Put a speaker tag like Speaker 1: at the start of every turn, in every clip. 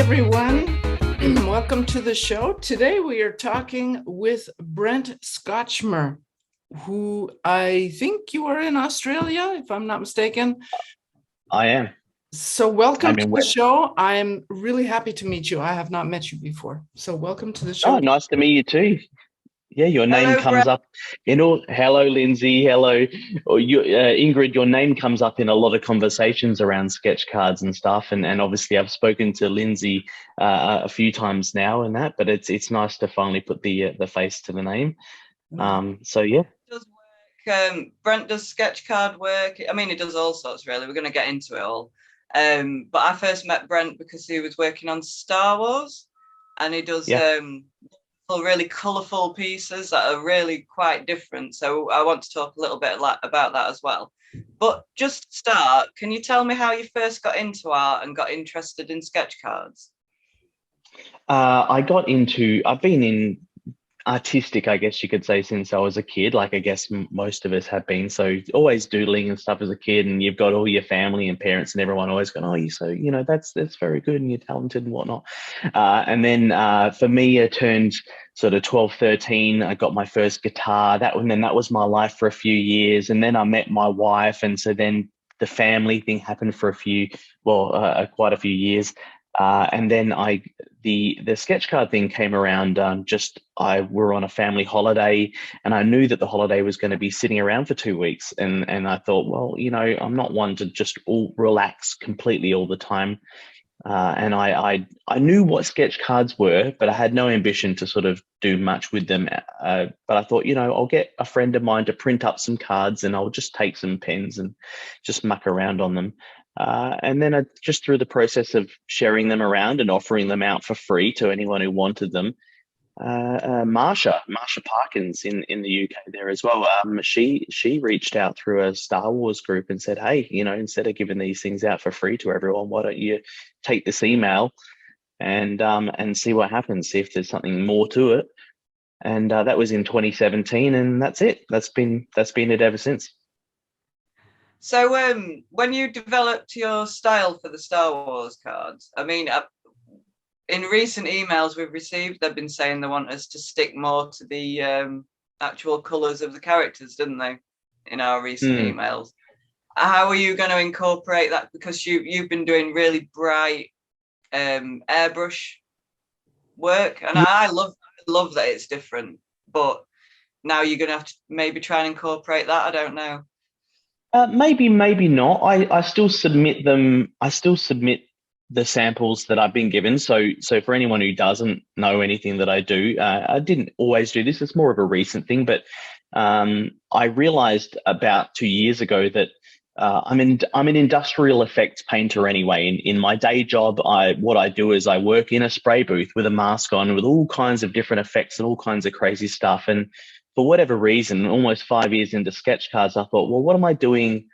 Speaker 1: everyone. Welcome to the show. Today we are talking with Brent Scotchmer, who I think you are in Australia, if I'm not mistaken.
Speaker 2: I am.
Speaker 1: So welcome
Speaker 2: I'm
Speaker 1: to
Speaker 2: in
Speaker 1: the
Speaker 2: West.
Speaker 1: show. I'm really happy to meet you. I have not met you before. So welcome to the
Speaker 2: Oh,
Speaker 1: show.
Speaker 2: nice to meet you too. Yeah, your name
Speaker 1: Hello,
Speaker 2: comes
Speaker 1: Brent.
Speaker 2: up in all. Hello, Lindsay. Hello, or Ingrid. Your name comes up in a lot of conversations around sketch cards and stuff. And obviously, I've spoken to Lindsay a few times now and that. But it's nice to finally put the face to the name. So yeah.
Speaker 3: Does work. Brent does sketch card work. I mean, he does all sorts, really. We're going to get into it all. But I first met Brent because he was working on Star Wars, and he does
Speaker 2: Yeah.
Speaker 3: really colourful pieces that are really quite different. So I want to talk a little bit about that as well. But just to start, can you tell me how you first got into art and got interested in sketch cards?
Speaker 2: I've been in artistic, I guess you could say, since I was a kid. Like, I guess most of us have been. So always doodling and stuff as a kid, and you've got all your family and parents and everyone always going, "Oh, that's very good, and you're talented and whatnot." And then for me, it turned sort of 12, 13. I got my first guitar. That was my life for a few years, and then I met my wife, and so then the family thing happened for quite a few years. And then the sketch card thing came around. We're on a family holiday, and I knew that the holiday was going to be sitting around for 2 weeks, and I thought, well, I'm not one to just all relax completely all the time. And I knew what sketch cards were, but I had no ambition to sort of do much with them. But I thought, I'll get a friend of mine to print up some cards, and I'll just take some pens and just muck around on them. And then just through the process of sharing them around and offering them out for free to anyone who wanted them, Marsha Parkins in the UK there as well. She reached out through a Star Wars group and said, "Hey, instead of giving these things out for free to everyone, why don't you take this email and see what happens, see if there's something more to it." And that was in 2017, and that's it. That's been it ever since.
Speaker 3: So when you developed your style for the Star Wars cards, I mean, in recent emails we've received, they've been saying they want us to stick more to the actual colours of the characters, didn't they, in our recent emails? How are you going to incorporate that? Because you've been doing really bright airbrush work, and I love that it's different, but now you're going to have to maybe try and incorporate that. I don't know.
Speaker 2: Maybe not. I still submit them. I still submit the samples that I've been given. So for anyone who doesn't know anything that I do, I didn't always do this. It's more of a recent thing, but I realized about 2 years ago that I'm an industrial effects painter anyway. In my day job, what I do is I work in a spray booth with a mask on with all kinds of different effects and all kinds of crazy stuff. And for whatever reason, almost 5 years into sketch cards, I thought, well, what am I doing?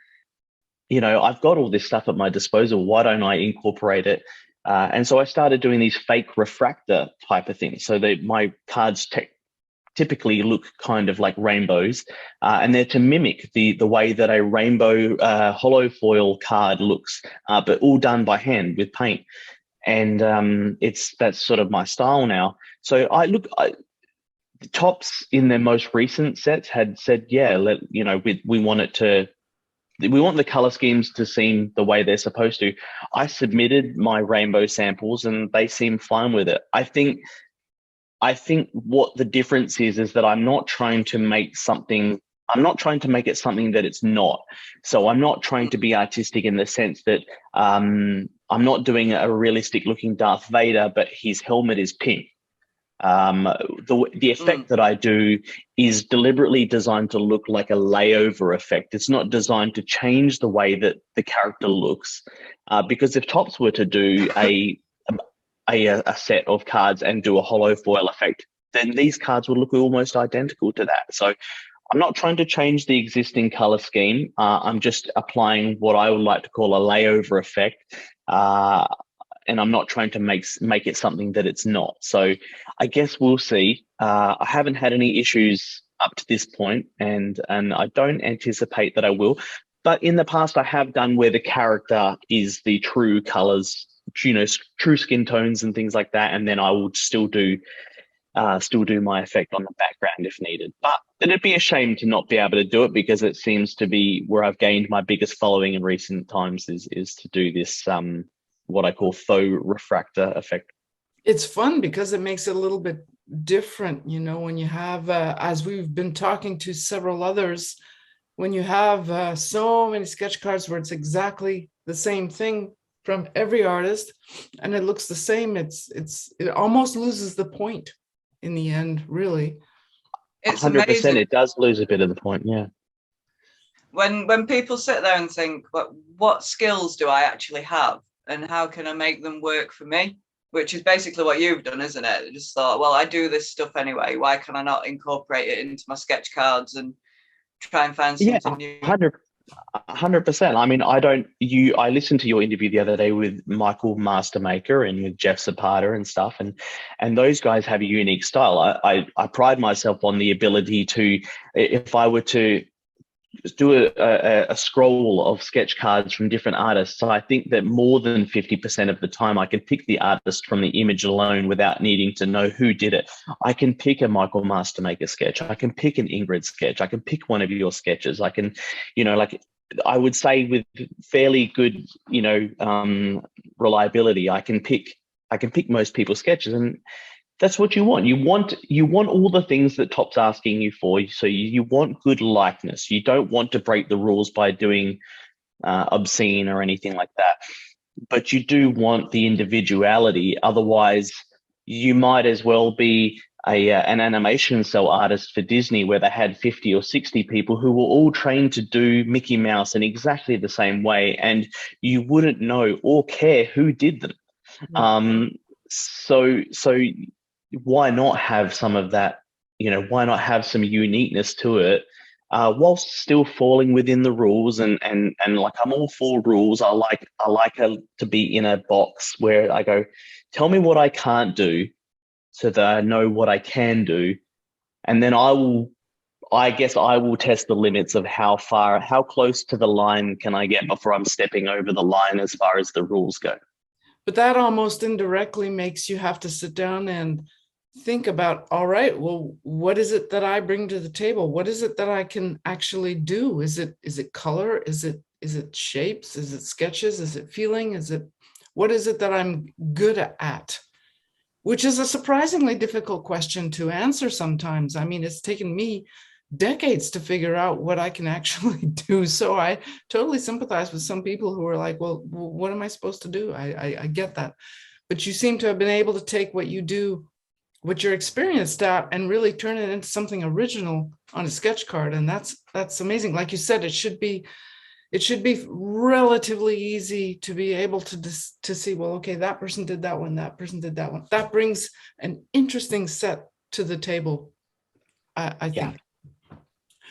Speaker 2: I've got all this stuff at my disposal. Why don't I incorporate it? And so I started doing these fake refractor type of things. So my cards typically look kind of like rainbows, and they're to mimic the way that a rainbow hollow foil card looks, but all done by hand with paint. And that's sort of my style now. So the Tops in their most recent sets had said, yeah, we want the color schemes to seem the way they're supposed to. I submitted my rainbow samples and they seem fine with it. I think what the difference is that I'm not trying to make it something that it's not. So I'm not trying to be artistic in the sense that I'm not doing a realistic looking Darth Vader, but his helmet is pink. The effect that I do is deliberately designed to look like a layover effect. It's not designed to change the way that the character looks, because if Tops were to do a set of cards and do a hollow foil effect, then these cards would look almost identical to that. So I'm not trying to change the existing color scheme. I'm just applying what I would like to call a layover effect. And I'm not trying to make it something that it's not. So I guess we'll see. I haven't had any issues up to this point, and I don't anticipate that I will. But in the past, I have done where the character is the true colors true skin tones and things like that, and then I will still do my effect on the background if needed. But it'd be a shame to not be able to do it, because it seems to be where I've gained my biggest following in recent times is to do this what I call faux refractor effect.
Speaker 1: It's fun because it makes it a little bit different, when you have, as we've been talking to several others, when you have so many sketch cards where it's exactly the same thing from every artist and it looks the same, it almost loses the point in the end, really.
Speaker 3: It's
Speaker 2: 100%.
Speaker 3: amazing.
Speaker 2: It does lose a bit of the point, yeah.
Speaker 3: When people sit there and think, what skills do I actually have and how can I make them work for me? Which is basically what you've done, isn't it? You just thought, well, I do this stuff anyway. Why can I not incorporate it into my sketch cards and try and find something new?
Speaker 2: 100%. I mean, I listened to your interview the other day with Michael Mastermaker and with Jeff Zapata and stuff, and those guys have a unique style. I pride myself on the ability to, if I were to do a scroll of sketch cards from different artists, so I think that more than 50% of the time I can pick the artist from the image alone without needing to know who did it. I can pick a Michael Mastermaker sketch. I can pick an Ingrid sketch. I can pick one of your sketches. I can, like I would say with fairly good, reliability, I can pick most people's sketches, and that's what you want. You want all the things that Top's asking you for. So you want good likeness. You don't want to break the rules by doing obscene or anything like that. But you do want the individuality. Otherwise, you might as well be an animation cell artist for Disney, where they had 50 or 60 people who were all trained to do Mickey Mouse in exactly the same way, and you wouldn't know or care who did them. So why not have some of that? Why not have some uniqueness to it, whilst still falling within the rules? And like, I'm all for rules. I like to be in a box where I go, tell me what I can't do, so that I know what I can do, and then I guess I will test the limits of how close to the line can I get before I'm stepping over the line as far as the rules go.
Speaker 1: But that almost indirectly makes you have to sit down and think about, all right, well, what is it that I bring to the table? What is it that I can actually do? Is it color? Is it shapes? Is it sketches? Is it feeling? What is it that I'm good at? Which is a surprisingly difficult question to answer sometimes. I mean, it's taken me decades to figure out what I can actually do. So I totally sympathize with some people who are like, well, what am I supposed to do? I get that. But you seem to have been able to take what you do, what you're experienced at, and really turn it into something original on a sketch card. And that's amazing. Like you said, it should be relatively easy to be able to see, well, okay, that person did that one, that person did that one. That brings an interesting set to the table, I think.
Speaker 2: Yeah.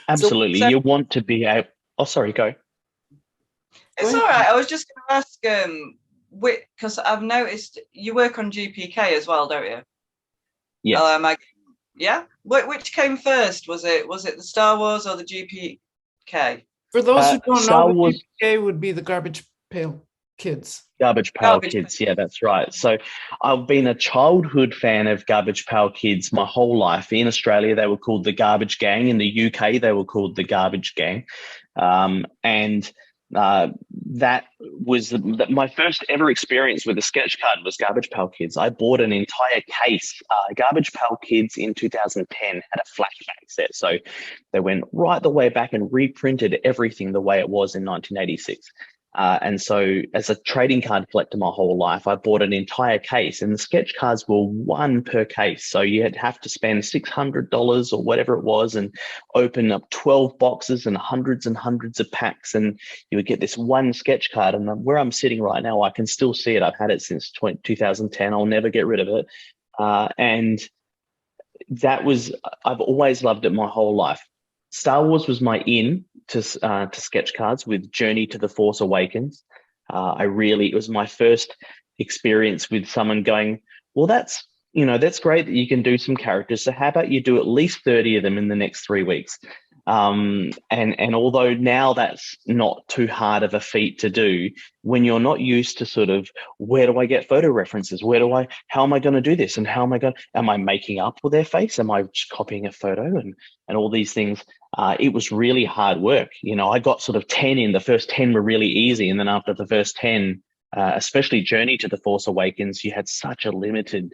Speaker 2: Absolutely.
Speaker 3: So,
Speaker 2: you want to be able... Oh, sorry, go.
Speaker 3: It's all right. I was just going to ask, because I've noticed you work on GPK as well, don't you?
Speaker 2: Yes.
Speaker 3: Yeah. Which came first? Was it the Star Wars or the GPK?
Speaker 1: For those who don't
Speaker 2: Star
Speaker 1: know,
Speaker 2: Wars...
Speaker 1: the GPK would be the Garbage Pail Kids.
Speaker 2: Garbage Pail Kids, yeah, that's right. So I've been a childhood fan of Garbage Pail Kids my whole life. In Australia, they were called the Garbage Gang. In the UK, they were called the Garbage Gang. That was my first ever experience with a sketch card was Garbage Pail Kids. I bought an entire case. Garbage Pail Kids in 2010 had a flashback set. So they went right the way back and reprinted everything the way it was in 1986. And so as a trading card collector my whole life, I bought an entire case, and the sketch cards were one per case. So you'd have to spend $600 or whatever it was and open up 12 boxes and hundreds of packs, and you would get this one sketch card. And where I'm sitting right now, I can still see it. I've had it since 2010. I'll never get rid of it. And I've always loved it my whole life. Star Wars was my in to sketch cards with Journey to the Force Awakens. It was my first experience with someone going, well, that's great that you can do some characters. So how about you do at least 30 of them in the next 3 weeks? And although now that's not too hard of a feat to do, when you're not used to sort of, where do I get photo references? How am I going to do this? And am I making up with their face? Am I just copying a photo and all these things? It was really hard work. I got sort of 10 in. The first 10 were really easy. And then after the first 10, especially Journey to the Force Awakens, you had such a limited,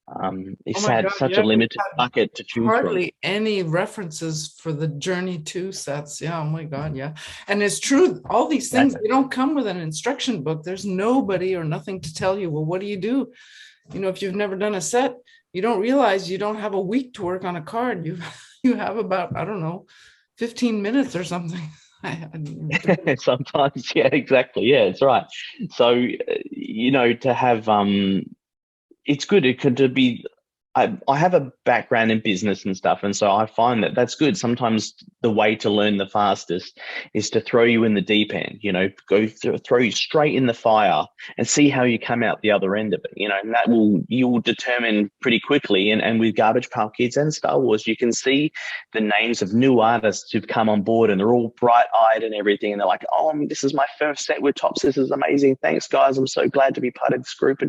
Speaker 1: Oh my God,
Speaker 2: such a
Speaker 1: yeah, we
Speaker 2: limited
Speaker 1: had
Speaker 2: bucket to choose from.
Speaker 1: hardly any references for the Journey 2 sets. Yeah, oh my God, yeah. And it's true, all these things, they don't come with an instruction book. There's nobody or nothing to tell you, well, what do you do? If you've never done a set, you don't realize you don't have a week to work on a card. You have about, I don't know, 15 minutes or something.
Speaker 2: Sometimes, yeah, exactly. Yeah, it's right. So, to have it's good. It could be. I have a background in business and stuff, and so I find that that's good. Sometimes the way to learn the fastest is to throw you in the deep end. Throw you straight in the fire and see how you come out the other end of it. And you will determine pretty quickly. And with Garbage Pail Kids and Star Wars, you can see the names of new artists who've come on board, and they're all bright-eyed and everything. And they're like, "Oh, this is my first set with Tops. This is amazing. Thanks, guys. I'm so glad to be part of this group."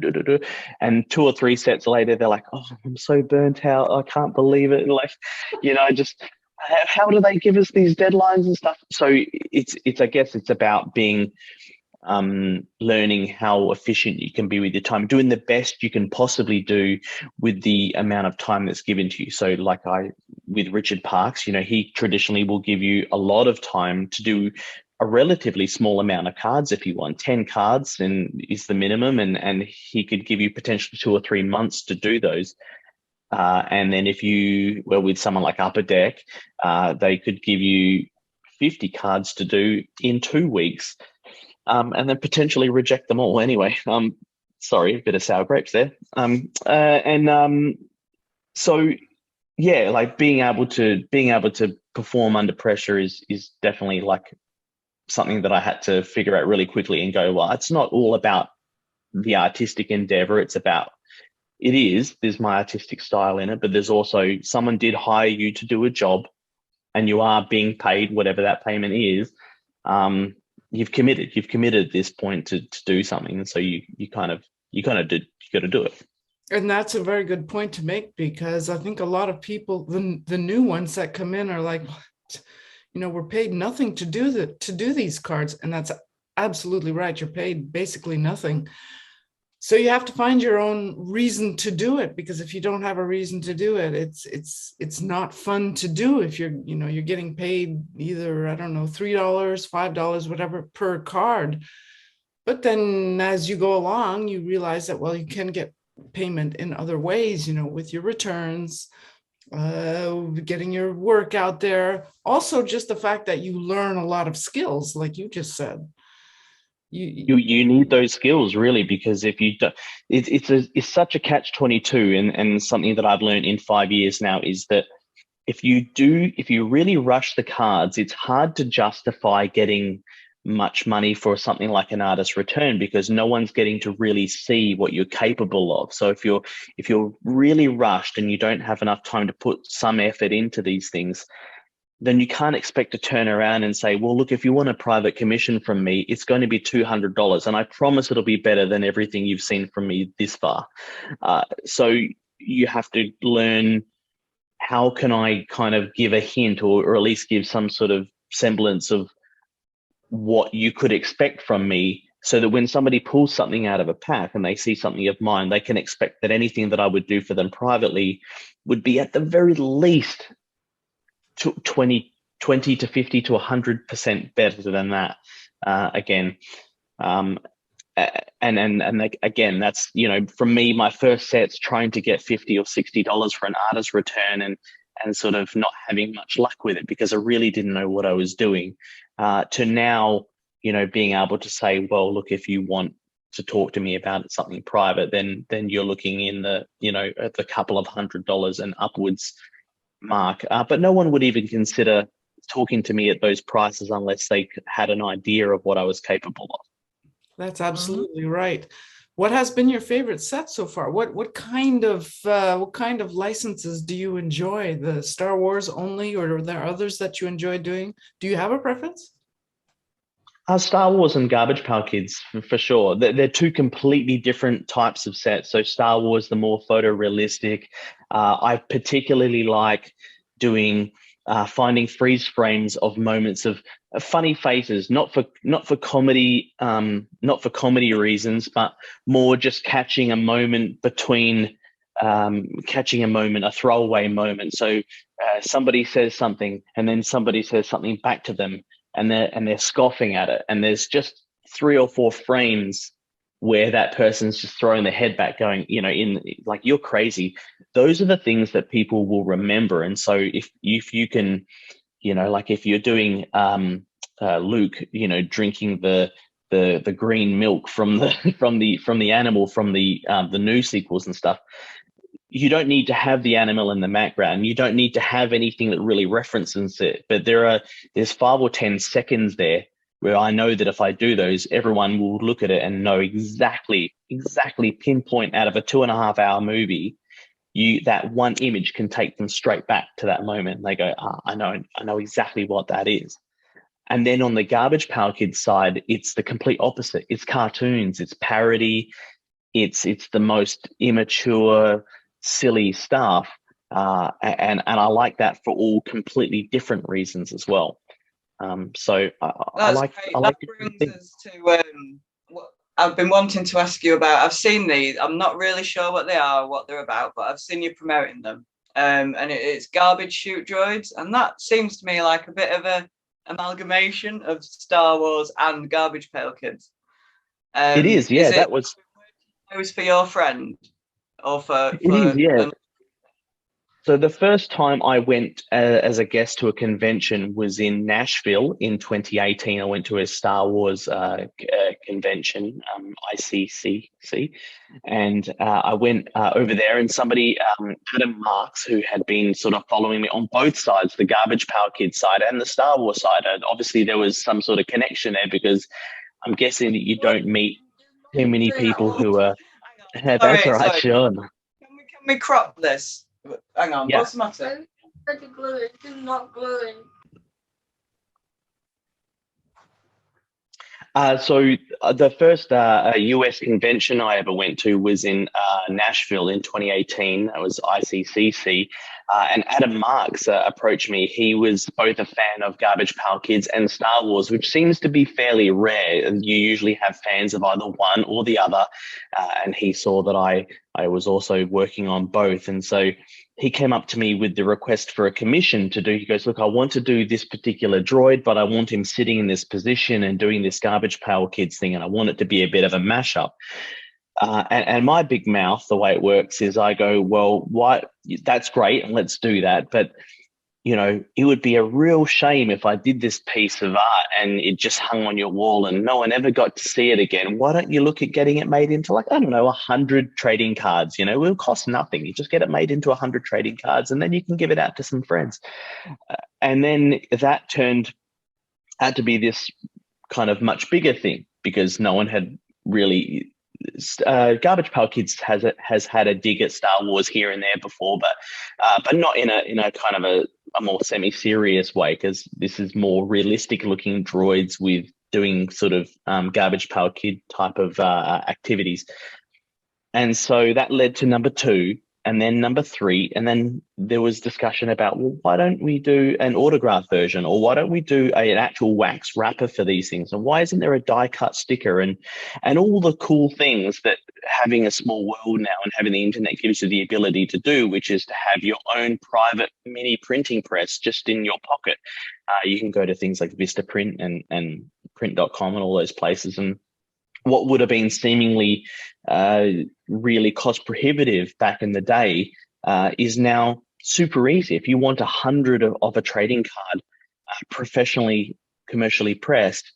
Speaker 2: And 2 or 3 sets later, they're like, "Oh, I'm so burnt out. I can't believe it." And just how do they give us these deadlines and stuff? So I guess it's about being learning how efficient you can be with your time, doing the best you can possibly do with the amount of time that's given to you. So with Richard Parks, he traditionally will give you a lot of time to do a relatively small amount of cards. If you want 10 cards, and is the minimum, and he could give you potentially 2 or 3 months to do those. And then if you were with someone like Upper Deck, they could give you 50 cards to do in 2 weeks, and then potentially reject them all anyway. Sorry, a bit of sour grapes there. So yeah, being able to perform under pressure is definitely something that I had to figure out really quickly and go, well, it's not all about the artistic endeavor. There's my artistic style in it, but there's also, someone did hire you to do a job and you are being paid whatever that payment is. You've committed at this point to do something. And so you got to do it.
Speaker 1: And that's a very good point to make, because I think a lot of people, the new ones that come in, are like, we're paid nothing to do these cards. And that's absolutely right. You're paid basically nothing. So you have to find your own reason to do it, because if you don't have a reason to do it, it's not fun to do. If you're getting paid either, I don't know, $3, $5, whatever per card. But then as you go along, you realize that, well, you can get payment in other ways, with your returns, getting your work out there. Also, just the fact that you learn a lot of skills, like you just said.
Speaker 2: You need those skills, really, because if you do, it's such a catch-22, and something that I've learned in 5 years now is that if you really rush the cards, it's hard to justify getting much money for something like an artist return, because no one's getting to really see what you're capable of. So if you're really rushed and you don't have enough time to put some effort into these things, then you can't expect to turn around and say, well, look, if you want a private commission from me, it's going to be $200. And I promise it'll be better than everything you've seen from me this far. So you have to learn, how can I kind of give a hint, or at least give some sort of semblance of what you could expect from me, so that when somebody pulls something out of a pack and they see something of mine, they can expect that anything that I would do for them privately would be at the very least 20 to 50 to 100% better than that. Again, again, that's, from me, my first set's trying to get $50 or $60 for an artist return, and sort of not having much luck with it because I really didn't know what I was doing, to now, being able to say, well, look, if you want to talk to me about something private, then you're looking in the, at the couple of $100 and upwards mark. But no one would even consider talking to me at those prices unless they had an idea of what I was capable of.
Speaker 1: That's absolutely right. What has been your favorite set so far? What kind of licenses do you enjoy? The Star Wars only, or are there others that you enjoy doing? Do you have a preference?
Speaker 2: Star Wars and Garbage Pail Kids for sure. They're two completely different types of sets. So Star Wars, the more photorealistic. I particularly like doing finding freeze frames of moments of funny faces, not for comedy, not for comedy reasons, but more just catching a moment between catching a moment, a throwaway moment. So somebody says something, and then somebody says something back to them, and they're scoffing at it, and there's just 3 or 4 frames where that person's just throwing their head back going, in like, you're crazy. Those are the things that people will remember. And so if you can, like if you're doing Luke, drinking the green milk from the from the animal from the new sequels and stuff, you don't need to have the animal in the background. You don't need to have anything that really references it. But there's 5 or 10 seconds there where I know that if I do those, everyone will look at it and know exactly pinpoint out of a 2.5-hour movie, that one image can take them straight back to that moment. And they go, I know exactly what that is. And then on the Garbage Pail Kids side, it's the complete opposite. It's cartoons, it's parody, it's the most immature, silly stuff, and I like that for all completely different reasons as well. So I
Speaker 3: That's
Speaker 2: like
Speaker 3: great.
Speaker 2: I
Speaker 3: That
Speaker 2: like different
Speaker 3: brings
Speaker 2: things.
Speaker 3: us to what I've been wanting to ask you about. I've seen these. I'm not really sure what they are, what they're about, but I've seen you promoting them. And it's garbage chute droids, and that seems to me like a bit of a amalgamation of Star Wars and Garbage Pail Kids.
Speaker 2: It is,
Speaker 3: Is
Speaker 2: yeah.
Speaker 3: it those for your friend or
Speaker 2: It is,
Speaker 3: for
Speaker 2: yeah.
Speaker 3: an
Speaker 2: So the first time I went as a guest to a convention was in Nashville in 2018. I went to a Star Wars convention, ICCC, and I went over there, and somebody, Adam Marks, who had been sort of following me on both sides, the Garbage Pail Kids side and the Star Wars side, and obviously there was some sort of connection there because I'm guessing that you don't meet too many people who are. That's
Speaker 3: Sorry,
Speaker 2: all right,
Speaker 3: sorry.
Speaker 2: Sean.
Speaker 3: Can we crop this? Hang on,
Speaker 2: Yeah.
Speaker 3: what's the matter?
Speaker 4: It's not gluing.
Speaker 2: So the first US convention I ever went to was in Nashville in 2018. That was ICCC. And Adam Marks approached me. He was both a fan of Garbage Pail Kids and Star Wars, which seems to be fairly rare. You usually have fans of either one or the other. And he saw that I was also working on both. And so he came up to me with the request for a commission to do. He goes, look, I want to do this particular droid, but I want him sitting in this position and doing this Garbage Pail Kids thing, and I want it to be a bit of a mashup. And my big mouth, the way it works is I go, well, why? That's great, and let's do that. But it would be a real shame if I did this piece of art and it just hung on your wall and no one ever got to see it again. Why don't you look at getting it made into, like, I don't know, 100 trading cards? It will cost nothing. You just get it made into 100 trading cards and then you can give it out to some friends. And then that had to be this kind of much bigger thing because no one had really. Garbage Pail Kids has had a dig at Star Wars here and there before, but not in a kind of a more semi-serious way, because this is more realistic looking droids with doing sort of Garbage Pail Kid type of activities. And so that led to number 2 and then number 3. And then there was discussion about, well, why don't we do an autograph version, or why don't we do an actual wax wrapper for these things? And why isn't there a die cut sticker and all the cool things that having a small world now and having the internet gives you the ability to do, which is to have your own private mini printing press just in your pocket. You can go to things like Vistaprint and print.com and all those places, and what would have been seemingly really cost prohibitive back in the day is now super easy. If you want 100 of a trading card professionally, commercially pressed,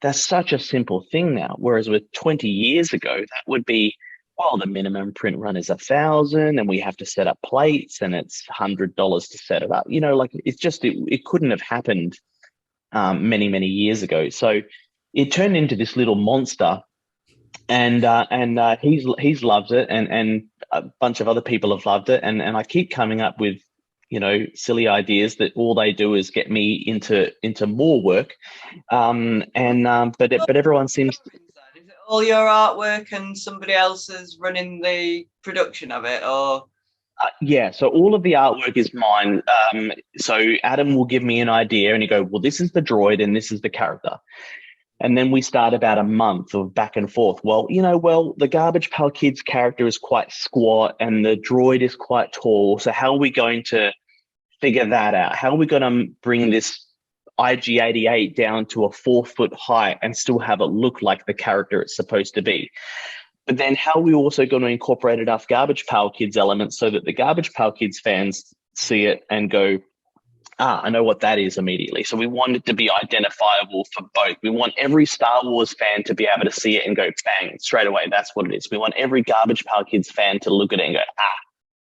Speaker 2: that's such a simple thing now. Whereas with 20 years ago, that would be, well, the minimum print run is 1,000 and we have to set up plates and it's $100 to set it up. Like it's just, it couldn't have happened many, many years ago. So it turned into this little monster He's loved it, and a bunch of other people have loved it, and I keep coming up with, you know, silly ideas that all they do is get me into more work, but everyone seems.
Speaker 3: Is it all your artwork and somebody else is running the production of it, or?
Speaker 2: Yeah, so all of the artwork is mine. So Adam will give me an idea and he go, well, this is the droid and this is the character. And then we start about a month of back and forth. Well, the Garbage Pail Kid's character is quite squat and the droid is quite tall. So how are we going to figure that out? How are we going to bring this IG-88 down to a 4-foot height and still have it look like the character it's supposed to be? But then how are we also going to incorporate enough Garbage Pail Kids elements so that the Garbage Pail Kids fans see it and go, I know what that is immediately. So we want it to be identifiable for both. We want every Star Wars fan to be able to see it and go, bang, straight away, that's what it is. We want every Garbage Pail Kids fan to look at it and go,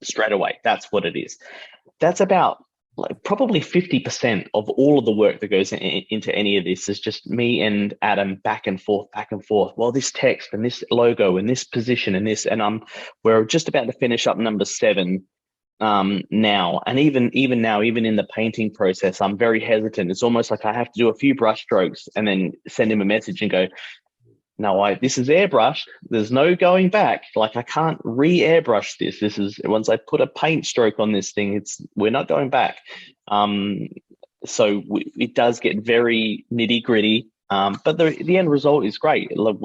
Speaker 2: straight away, that's what it is. That's about probably 50% of all of the work that goes into any of this is just me and Adam back and forth. Well, this text and this logo and this position and this, and we're just about to finish up number 7 now. And even now, even in the painting process, I'm very hesitant. It's almost like I have to do a few brush strokes and then send him a message and go, no, this is airbrushed. There's no going back. Like I can't re-airbrush this. This is once I put a paint stroke on this thing, we're not going back. So it does get very nitty gritty. But the end result is great. Look,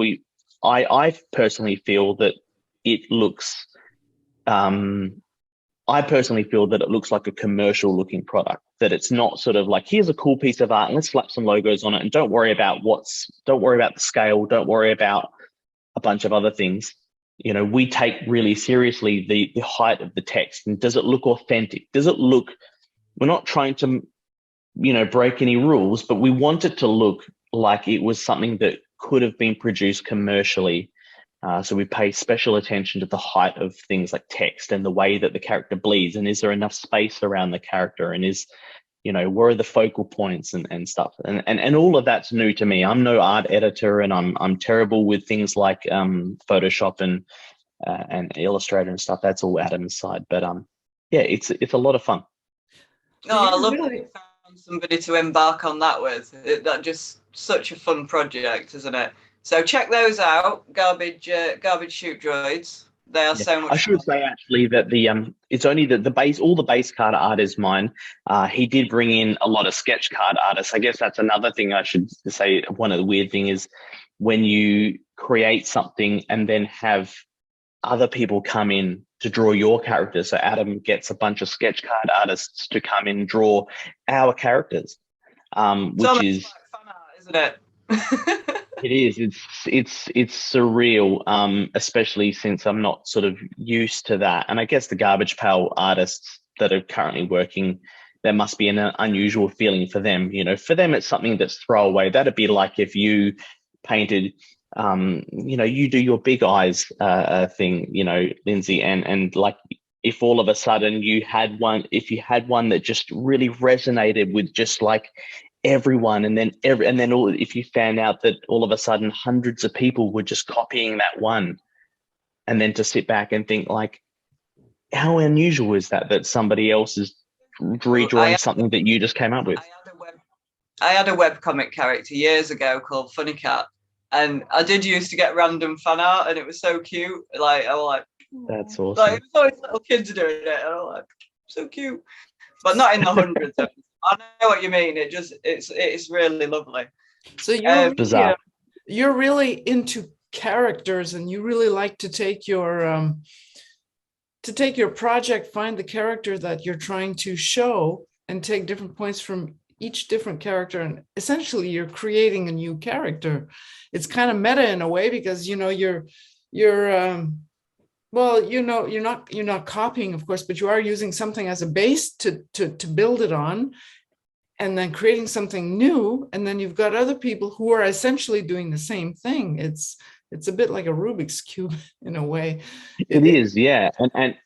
Speaker 2: I personally feel that it looks. I personally feel that it looks like a commercial looking product, that it's not sort of like, here's a cool piece of art and let's slap some logos on it and don't worry about the scale, don't worry about a bunch of other things. You know, we take really seriously the height of the text and does it look authentic? Does it look, we're not trying to, break any rules, but we want it to look like it was something that could have been produced commercially. So we pay special attention to the height of things like text and the way that the character bleeds, and is there enough space around the character, and where are the focal points and stuff, and all of that's new to me. I'm no art editor, and I'm terrible with things like Photoshop and Illustrator and stuff. That's all Adam's side, but yeah, it's a lot of fun.
Speaker 3: No, I love that you found somebody to embark on that with. That just such a fun project, isn't it? So check those out, garbage shoot droids. They are so much
Speaker 2: I should say actually that it's only the base, all the base card art is mine. He did bring in a lot of sketch card artists. I guess that's another thing I should say. One of the weird thing is when you create something and then have other people come in to draw your characters. So Adam gets a bunch of sketch card artists to come in and draw our characters, which is
Speaker 3: fun art, isn't it?
Speaker 2: It is. It's surreal, especially since I'm not sort of used to that. And I guess the Garbage Pail artists that are currently working, there must be an unusual feeling for them. For them, it's something that's throwaway. That'd be like if you painted, you do your big eyes thing, Lindsay, and like if all of a sudden you had one that just really resonated with just like everyone, and then if you found out that all of a sudden hundreds of people were just copying that one, and then to sit back and think like, how unusual is that somebody else is redrawing something that you just came up with?
Speaker 3: I had a webcomic character years ago called Funny Cat, and I did used to get random fan art, and it was so cute. Like I was like,
Speaker 2: that's awesome.
Speaker 3: Like it was always little kids doing it, and I was like, so cute, but not in the hundreds of. I know what you mean. It's really lovely.
Speaker 1: So you're really into characters, and you really like to take your project, find the character that you're trying to show, and take different points from each different character, and essentially you're creating a new character. It's kind of meta in a way, because you're not copying, of course, but you are using something as a base to build it on, and then creating something new. And then you've got other people who are essentially doing the same thing. It's a bit like a Rubik's Cube in a way.
Speaker 2: It is, yeah. And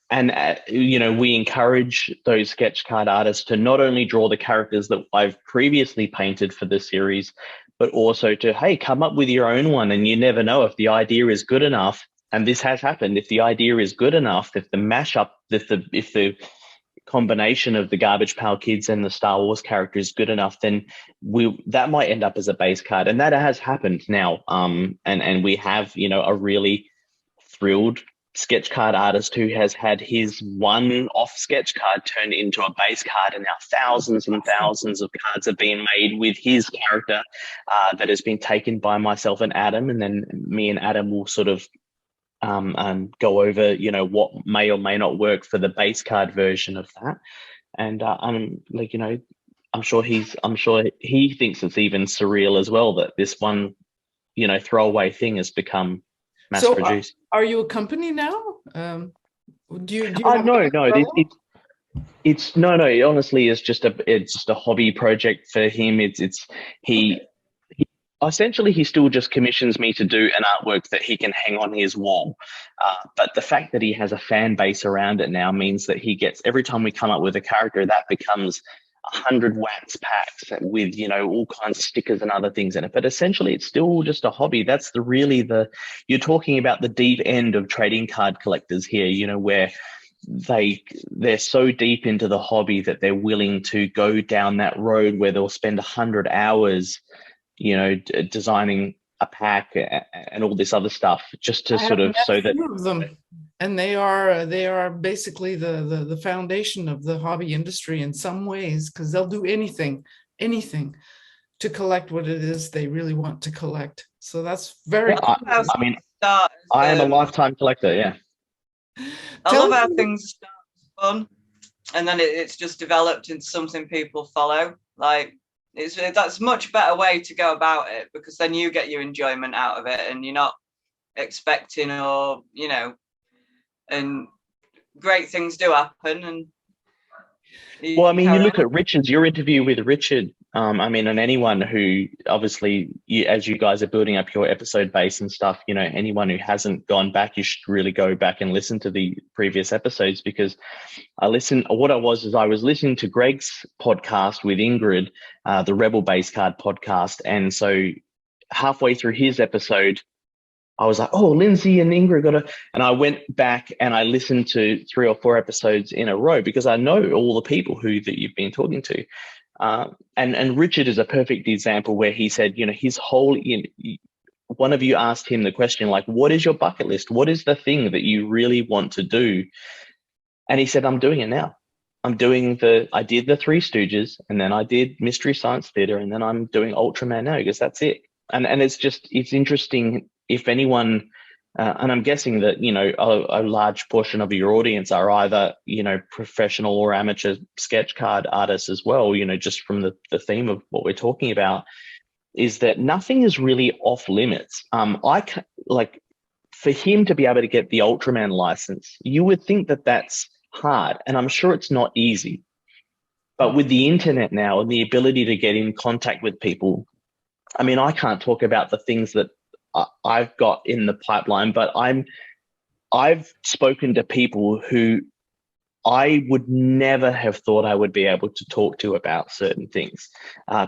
Speaker 2: we encourage those sketch card artists to not only draw the characters that I've previously painted for the series, but also to, hey, come up with your own one. And you never know if the idea is good enough. And this has happened. If the idea is good enough, if the mashup, if the combination of the Garbage Pail Kids and the Star Wars character is good enough, then that might end up as a base card. And that has happened now. And we have, a really thrilled sketch card artist who has had his one-off sketch card turned into a base card, and now thousands and thousands of cards have been made with his character that has been taken by myself and Adam, and then me and Adam will sort of go over, what may or may not work for the base card version of that. And I'm sure he thinks it's even surreal as well that this one, throwaway thing has become mass produced.
Speaker 1: Are you a company now? Do you
Speaker 2: no. It honestly is just a hobby project for him. He essentially, he still just commissions me to do an artwork that he can hang on his wall. But the fact that he has a fan base around it now means that he gets, every time we come up with a character, that becomes 100 wax packs with, all kinds of stickers and other things in it. But essentially, it's still just a hobby. That's you're talking about the deep end of trading card collectors here, where they're so deep into the hobby that they're willing to go down that road where they'll spend 100 hours designing a pack and all this other stuff just to sort of so that
Speaker 1: of them, and they are basically the foundation of the hobby industry in some ways, because they'll do anything to collect what it is they really want to collect. So that's very cool.
Speaker 2: I am a lifetime collector. Yeah,
Speaker 3: I love how things start fun and then it's just developed into something people follow. Like, that's a much better way to go about it, because then you get your enjoyment out of it and you're not expecting, or and great things do happen. And
Speaker 2: you look at Richard's, your interview with Richard, and anyone who, obviously, as you guys are building up your episode base and stuff, anyone who hasn't gone back, you should really go back and listen to the previous episodes, because I was listening to Greg's podcast with Ingrid, the Rebel Base Card podcast. And so halfway through his episode, I was like, oh, Lindsay and Ingrid and I went back and I listened to 3 or 4 episodes in a row, because I know all the people that you've been talking to. And Richard is a perfect example where he said, his whole, one of you asked him the question, like, what is your bucket list? What is the thing that you really want to do? And he said, I'm doing it now. I did the Three Stooges, and then I did Mystery Science Theater, and then I'm doing Ultraman now, because that's it. And it's interesting if anyone, and I'm guessing that, a large portion of your audience are either, professional or amateur sketch card artists as well, just from the theme of what we're talking about, is that nothing is really off limits. For him to be able to get the Ultraman license, you would think that that's hard, and I'm sure it's not easy. But with the internet now and the ability to get in contact with people, I can't talk about the things that I've got in the pipeline, but I've spoken to people who I would never have thought I would be able to talk to about certain things.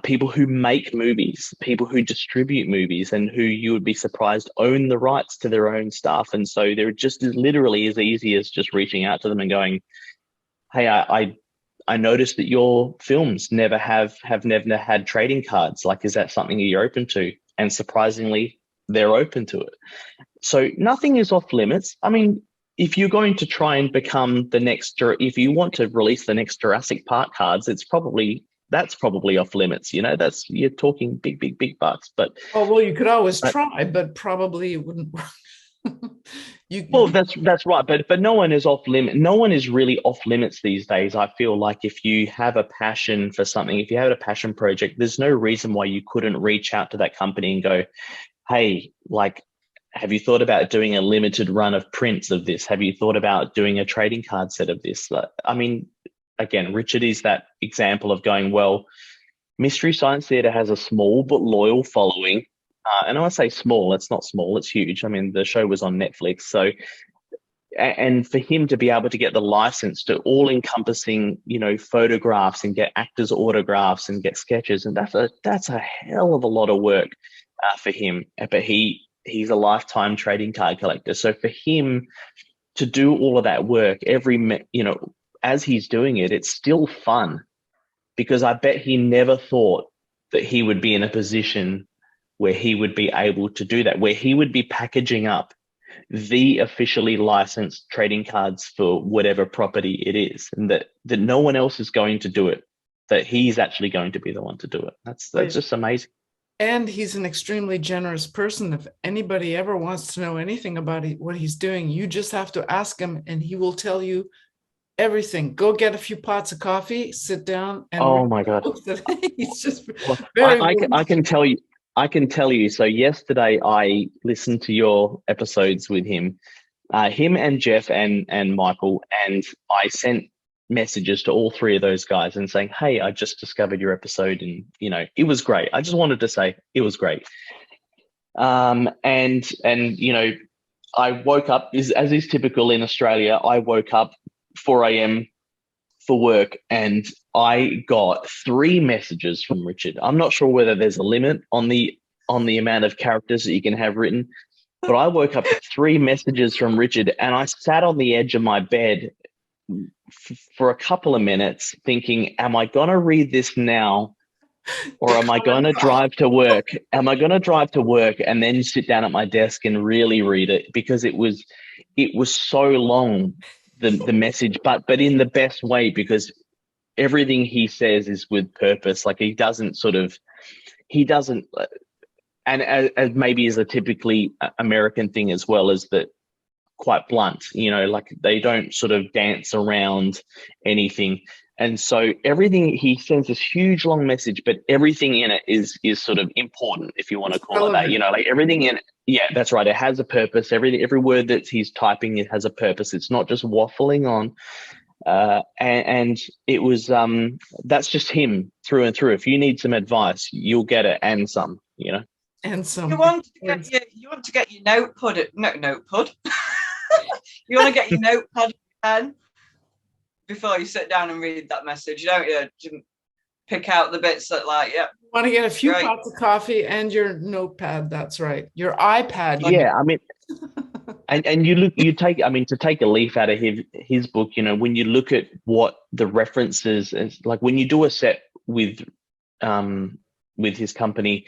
Speaker 2: People who make movies, people who distribute movies, and who you would be surprised own the rights to their own stuff. And so they're just literally as easy as just reaching out to them and going, hey, I noticed that your films never have never had trading cards. Like, is that something you're open to? And surprisingly, they're open to it. So nothing is off limits. If you're going to try and become if you want to release the next Jurassic Park cards, that's probably off limits. You're talking big bucks. But
Speaker 1: you could always try, but probably it wouldn't work.
Speaker 2: That's right. But no one is off limit. No one is really off limits these days. I feel like if you have a passion for something, if you have a passion project, there's no reason why you couldn't reach out to that company and go, hey, have you thought about doing a limited run of prints of this? Have you thought about doing a trading card set of this? Again, Richard is that example of going, well, Mystery Science Theater has a small but loyal following. And when I say small, it's not small, it's huge. The show was on Netflix. So, and for him to be able to get the license to all encompassing, photographs and get actors' autographs and get sketches, and that's a hell of a lot of work for him. But he's a lifetime trading card collector, so for him to do all of that work as he's doing it, it's still fun, because I bet he never thought that he would be in a position where he would be able to do that, where he would be packaging up the officially licensed trading cards for whatever property it is, and that no one else is going to do it, that he's actually going to be the one to do it. That's just amazing.
Speaker 1: And he's an extremely generous person. If anybody ever wants to know anything about what he's doing, you just have to ask him and he will tell you everything. Go get a few pots of coffee, sit down, and
Speaker 2: oh my God,
Speaker 1: he's just
Speaker 2: very. I can tell you. So yesterday I listened to your episodes with him and Jeff and Michael, and I sent messages to all three of those guys and saying, hey, I just discovered your episode, and it was great. I just wanted to say it was great. And I woke up, as is typical in Australia, I woke up 4 a.m. for work, and I got 3 messages from Richard. I'm not sure whether there's a limit on the amount of characters that you can have written, but I woke up with 3 messages from Richard, and I sat on the edge of my bed for a couple of minutes thinking, am I going to read this now, or am I going to drive to work? Am I going to drive to work and then sit down at my desk and really read it? Because it was so long, the message, but in the best way, because everything he says is with purpose. Like he doesn't, and as maybe is a typically American thing as well, is that quite blunt, like they don't sort of dance around anything. And so everything he sends this huge long message, but everything in it is sort of important, if you want to call it that. Like everything in it, yeah, that's right. It has a purpose. Every word that he's typing, it has a purpose. It's not just waffling on. And it was that's just him through and through. If you need some advice, you'll get it, and some,
Speaker 1: and some.
Speaker 3: You want to get your notepad. You want to get your notepad pen before you sit down and read that message, don't you? Pick out the bits that you
Speaker 1: want to get a few pots of coffee and your notepad. That's right. Your iPad.
Speaker 2: Yeah, I mean, and you take to take a leaf out of his book, when you look at what the references is, like when you do a set with his company,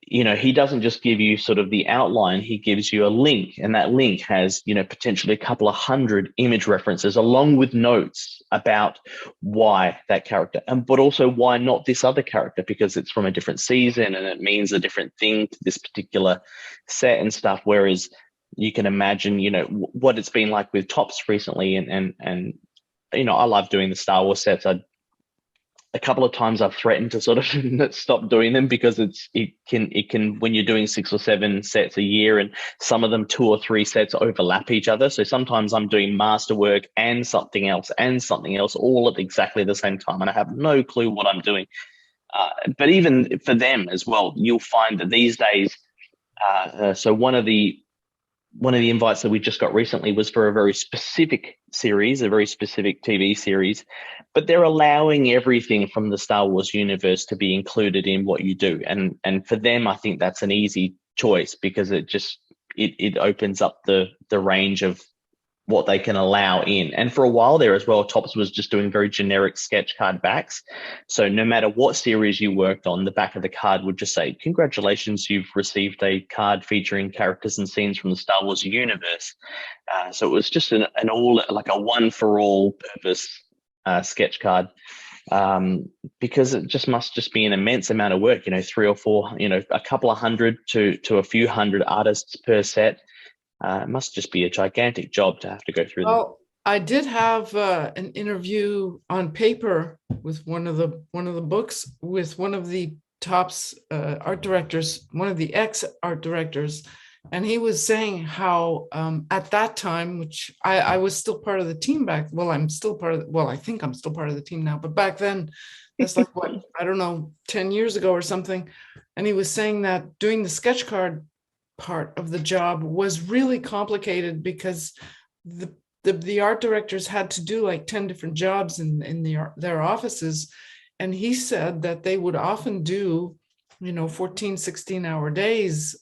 Speaker 2: he doesn't just give you sort of the outline, he gives you a link, and that link has, potentially a couple of 100 image references along with notes about why that character, but also why not this other character, because it's from a different season and it means a different thing to this particular set and stuff. Whereas you can imagine, what it's been like with Topps recently, and I love doing the Star Wars sets. A couple of times I've threatened to sort of stop doing them, because it can when you're doing 6 or 7 sets a year, and some of them 2 or 3 sets overlap each other. So sometimes I'm doing masterwork and something else all at exactly the same time, and I have no clue what I'm doing. But even for them as well, you'll find that these days, so one of the invites that we just got recently was for a very specific series, a very specific TV series, but they're allowing everything from the Star Wars universe to be included in what you do. And for them, I think that's an easy choice, because it opens up the range of what they can allow in. And for a while there as well, Topps was just doing very generic sketch card backs. So no matter what series you worked on, the back of the card would just say, congratulations, you've received a card featuring characters and scenes from the Star Wars universe. So it was just an all, like a one for all purpose sketch card, because it must just be an immense amount of work, 3 or 4, a couple of 100 to a few 100 artists per set. It must just be a gigantic job to have to go through.
Speaker 1: Well, I did have an interview on paper with one of the books with one of the Topps art directors, one of the ex-art directors, and he was saying how at that time, which I was still part of the team back. Well, I'm still part of. I think I'm still part of the team now, but back then, that's like what, I don't know, 10 years ago or something. And he was saying that doing the sketch card part of the job was really complicated, because the art directors had to do like 10 different jobs in their offices. And he said that they would often do, 14, 16-hour days,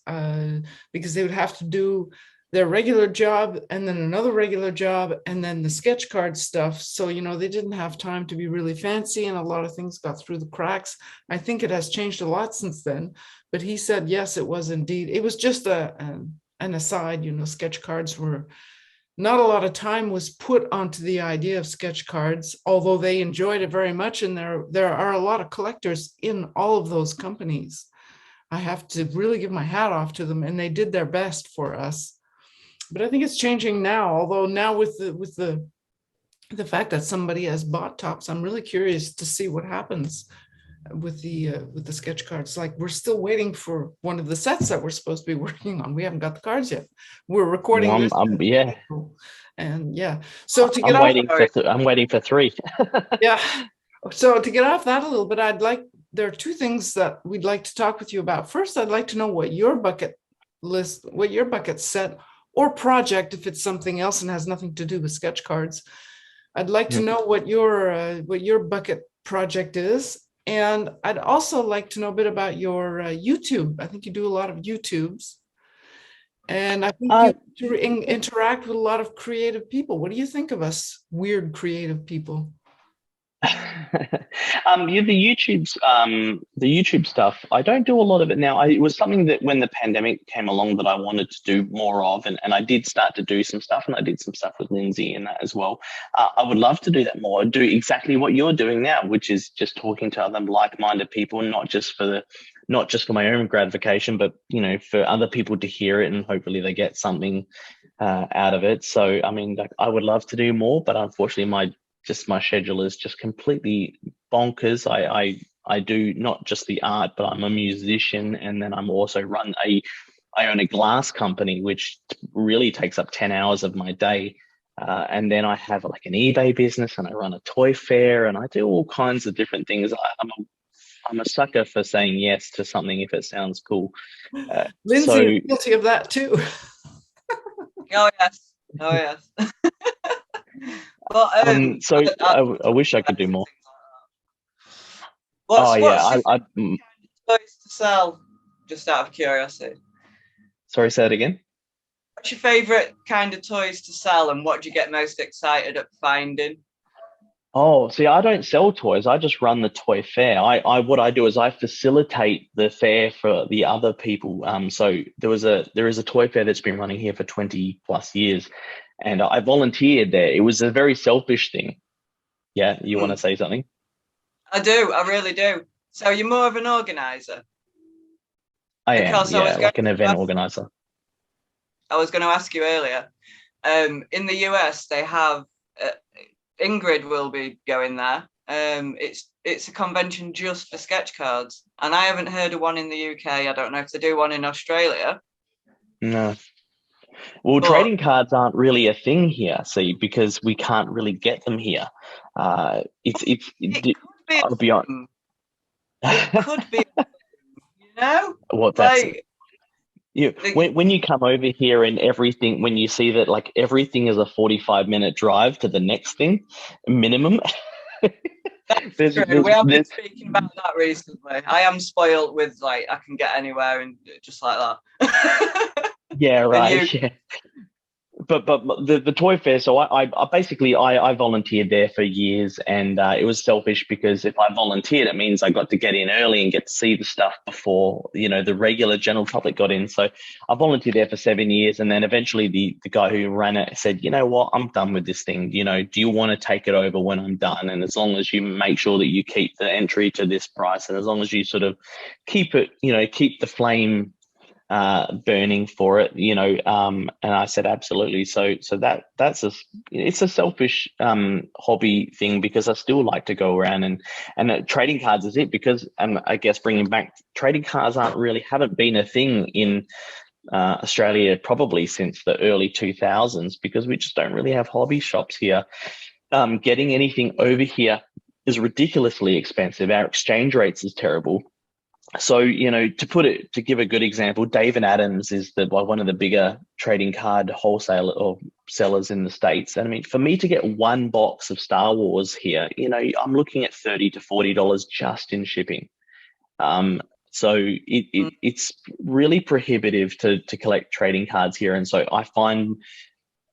Speaker 1: because they would have to do their regular job and then another regular job and then the sketch card stuff. So, they didn't have time to be really fancy, and a lot of things got through the cracks. I think it has changed a lot since then. But he said, yes, it was indeed. It was just an aside, sketch cards were, not a lot of time was put onto the idea of sketch cards, although they enjoyed it very much. And there are a lot of collectors in all of those companies. I have to really give my hat off to them, and they did their best for us. But I think it's changing now, although now with the fact that somebody has bought Tops, I'm really curious to see what happens with the sketch cards. Like, we're still waiting for one of the sets that we're supposed to be working on. We haven't got the cards yet. We're recording this.
Speaker 2: Yeah.
Speaker 1: And yeah, so to get
Speaker 2: I'm waiting for 3.
Speaker 1: Yeah, so to get off that a little bit, there are 2 things that we'd like to talk with you about. First, I'd like to know what your bucket set or project, if it's something else and has nothing to do with sketch cards. I'd like to know what your bucket project is. And I'd also like to know a bit about your YouTube. I think you do a lot of YouTubes. And I think you interact with a lot of creative people. What do you think of us weird creative people?
Speaker 2: The YouTube stuff, I don't do a lot of it now. It was something that when the pandemic came along that I wanted to do more of, and I did start to do some stuff, and I did some stuff with Lindsay and that as well. I would love to do that more, do exactly what you're doing now, which is just talking to other like-minded people, not just for my own gratification, but for other people to hear it, and hopefully they get something out of it. So I mean, I would love to do more, but unfortunately my schedule is just completely bonkers. I do not just the art, but I'm a musician, and then I'm also I own a glass company, which really takes up 10 hours of my day. And then I have like an eBay business, and I run a toy fair, and I do all kinds of different things. I'm a sucker for saying yes to something if it sounds cool.
Speaker 1: Lindsay is guilty of that too.
Speaker 3: Oh yes. Well,
Speaker 2: so I wish I could do more.
Speaker 3: What's your toys to sell? Just out of curiosity.
Speaker 2: Sorry, say it again.
Speaker 3: What's your favourite kind of toys to sell, and what do you get most excited at finding?
Speaker 2: Oh, see, I don't sell toys. I just run the toy fair. What I do is I facilitate the fair for the other people. So there is a toy fair that's been running here for 20 plus years, and I volunteered there. It was a very selfish thing. Yeah, you want to say something?
Speaker 3: I do. I really do. So you're more of an organizer?
Speaker 2: I am, yeah, like an event organizer.
Speaker 3: I was going to ask you earlier. In the US, they have Ingrid will be going there. It's a convention just for sketch cards, and I haven't heard of one in the UK. I don't know if they do one in Australia.
Speaker 2: No. Well, trading cards aren't really a thing here, see, because we can't really get them here. It could be on.
Speaker 3: It could be,
Speaker 2: What that's. When you come over here and everything, when you see that like everything is a 45-minute drive to the next thing, minimum.
Speaker 3: That's true. We have been speaking about that recently. I am spoiled with I can get anywhere and just like that.
Speaker 2: Yeah, right. Yeah. But the toy fair, so I basically volunteered there for years, and it was selfish because if I volunteered, it means I got to get in early and get to see the stuff before the regular general public got in. So I volunteered there for 7 years, and then eventually the guy who ran it said, you know what, I'm done with this thing. Do you want to take it over when I'm done? And as long as you make sure that you keep the entry to this price, and as long as you sort of keep it, keep the flame burning for it, and I said absolutely. So that's it's a selfish hobby thing, because I still like to go around and trading cards is it, because I guess bringing back trading cards haven't been a thing in Australia probably since the early 2000s, because we just don't really have hobby shops here. Getting anything over here is ridiculously expensive. Our exchange rates is terrible. So, to give a good example, David Adams is one of the bigger trading card wholesaler or sellers in the States. And I mean, for me to get one box of Star Wars here, I'm looking at $30 to $40 just in shipping. So it's really prohibitive to collect trading cards here. And so I find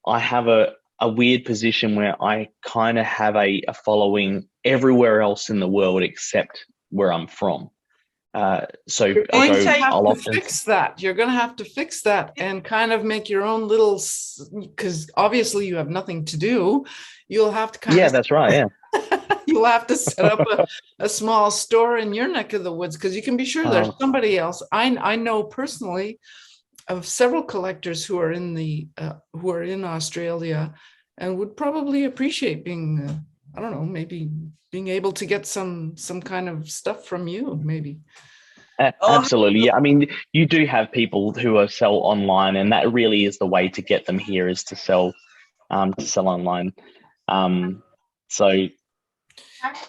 Speaker 2: I have a weird position where I kind of have a following everywhere else in the world except where I'm from. So
Speaker 1: You're going to have
Speaker 2: I'll
Speaker 1: to
Speaker 2: often
Speaker 1: fix that. You're going to have to fix that and kind of make your own little, because obviously you have nothing to do. You'll have to kind of,
Speaker 2: that's right. Yeah.
Speaker 1: you'll have to set up a small store in your neck of the woods, because you can be sure there's somebody else. I know personally of several collectors who are in Australia and would probably appreciate being, I don't know, maybe being able to get some kind of stuff from you, maybe.
Speaker 2: Absolutely. Yeah. I mean, you do have people who sell online, and that really is the way to get them here, is to sell online. So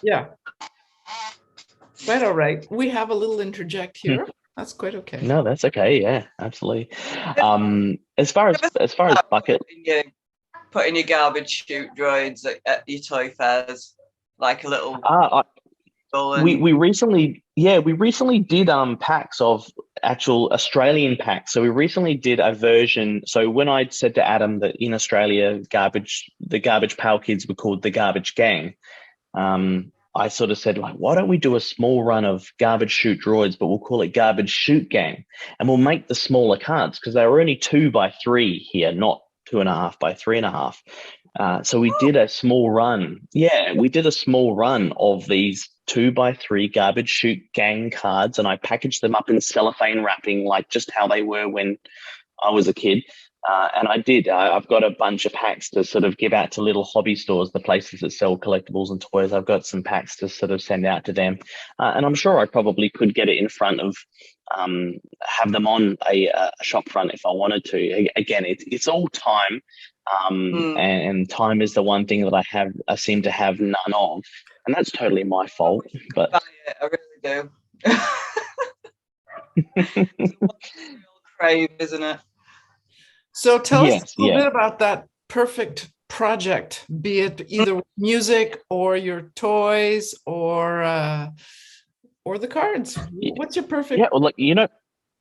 Speaker 1: yeah. Quite all right. We have a little interject here. That's quite okay.
Speaker 2: No, that's okay. Yeah, absolutely. As far as bucket,
Speaker 3: putting your garbage chute droids at your toy fairs, like a little.
Speaker 2: We recently did packs of actual Australian packs. So we recently did a version. So when I said to Adam that in Australia the Garbage Pail Kids were called the Garbage Gang, I sort of said, like, why don't we do a small run of Garbage Chute droids, but we'll call it Garbage Chute Gang, and we'll make the smaller cards, because they were only 2x3 here, not 2.5 by 3.5. So we did a small run. Yeah, we did a small run of these 2x3 Garbage Chute Gang cards, and I packaged them up in cellophane wrapping, like just how they were when I was a kid. And I did. I've got a bunch of packs to sort of give out to little hobby stores, the places that sell collectibles and toys. I've got some packs to sort of send out to them. And I'm sure I probably could get it in front of, have them on a shop front if I wanted to. Again, it's all time. And time is the one thing that I seem to have none of. And that's totally my fault. But
Speaker 3: I really do. It's a real crave, isn't it?
Speaker 1: So tell us a little bit about that perfect project, be it either music or your toys or the cards. What's your perfect?
Speaker 2: Yeah, well, like,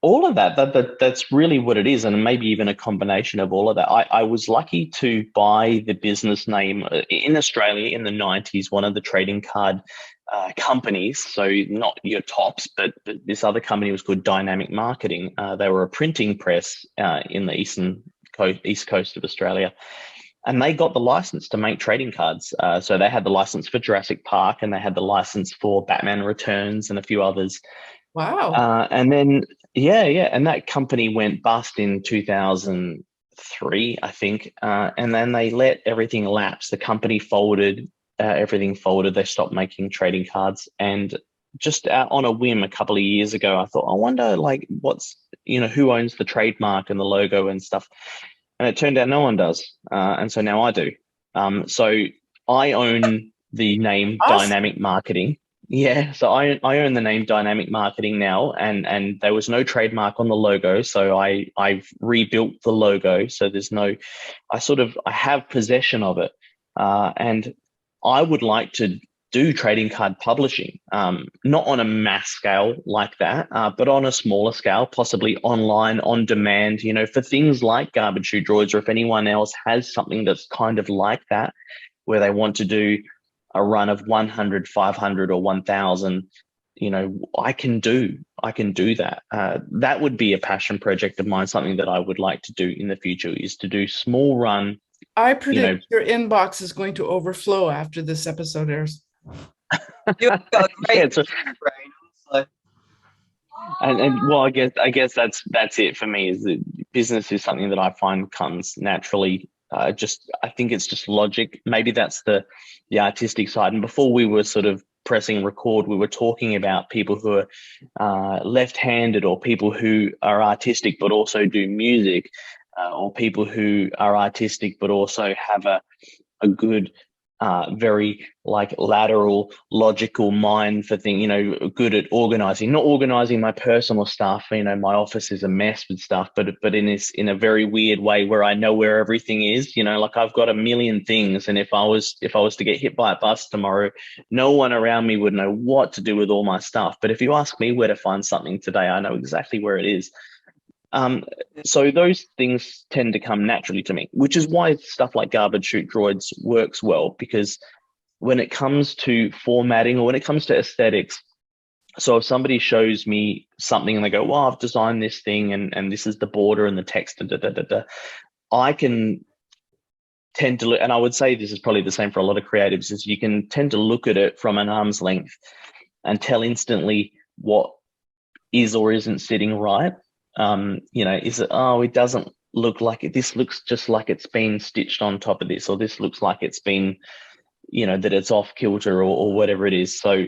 Speaker 2: all of that's really what it is, and maybe even a combination of all of that. I was lucky to buy the business name in Australia in the 90s, one of the trading card companies, so not your tops, but this other company was called Dynamic Marketing. They were a printing press in the east coast of Australia, and they got the license to make trading cards. So they had the license for Jurassic Park, and they had the license for Batman Returns and a few others.
Speaker 1: Wow.
Speaker 2: And then and that company went bust in 2003, I think, and then they let everything lapse. The company folded. Everything folded. They stopped making trading cards, and just on a whim, a couple of years ago, I thought, I wonder, like, who owns the trademark and the logo and stuff. And it turned out no one does, and so now I do. So I own the name Dynamic Marketing. Yeah, so I own the name Dynamic Marketing now, and there was no trademark on the logo, so I've rebuilt the logo. So I have possession of it, and I would like to do trading card publishing, not on a mass scale like that, but on a smaller scale, possibly online, on demand, for things like Garbage Chute Droids, or if anyone else has something that's kind of like that, where they want to do a run of 100, 500 or 1,000, I can do that. That would be a passion project of mine, something that I would like to do in the future, is to do small run.
Speaker 1: I predict your inbox is going to overflow after this episode airs.
Speaker 3: You've got a great brain, honestly.
Speaker 2: And well, I guess that's it for me. Is that business is something that I find comes naturally. I think it's just logic. Maybe that's the artistic side. And before we were sort of pressing record, we were talking about people who are left-handed, or people who are artistic but also do music, or people who are artistic but also have a good very like lateral, logical mind for things, good at organizing, not organizing my personal stuff. My office is a mess with stuff, but in a very weird way where I know where everything is, like I've got a million things. And if I was to get hit by a bus tomorrow, no one around me would know what to do with all my stuff. But if you ask me where to find something today, I know exactly where it is. So those things tend to come naturally to me, which is why stuff like Garbage Chute Droids works well, because when it comes to formatting or when it comes to aesthetics, so if somebody shows me something and they go, well, I've designed this thing and this is the border and the text, I can tend to look, and I would say this is probably the same for a lot of creatives, is you can tend to look at it from an arm's length and tell instantly what is or isn't sitting right. Is it, it doesn't look like it. This looks just like it's been stitched on top of this, or this looks like it's been, that it's off kilter or whatever it is. So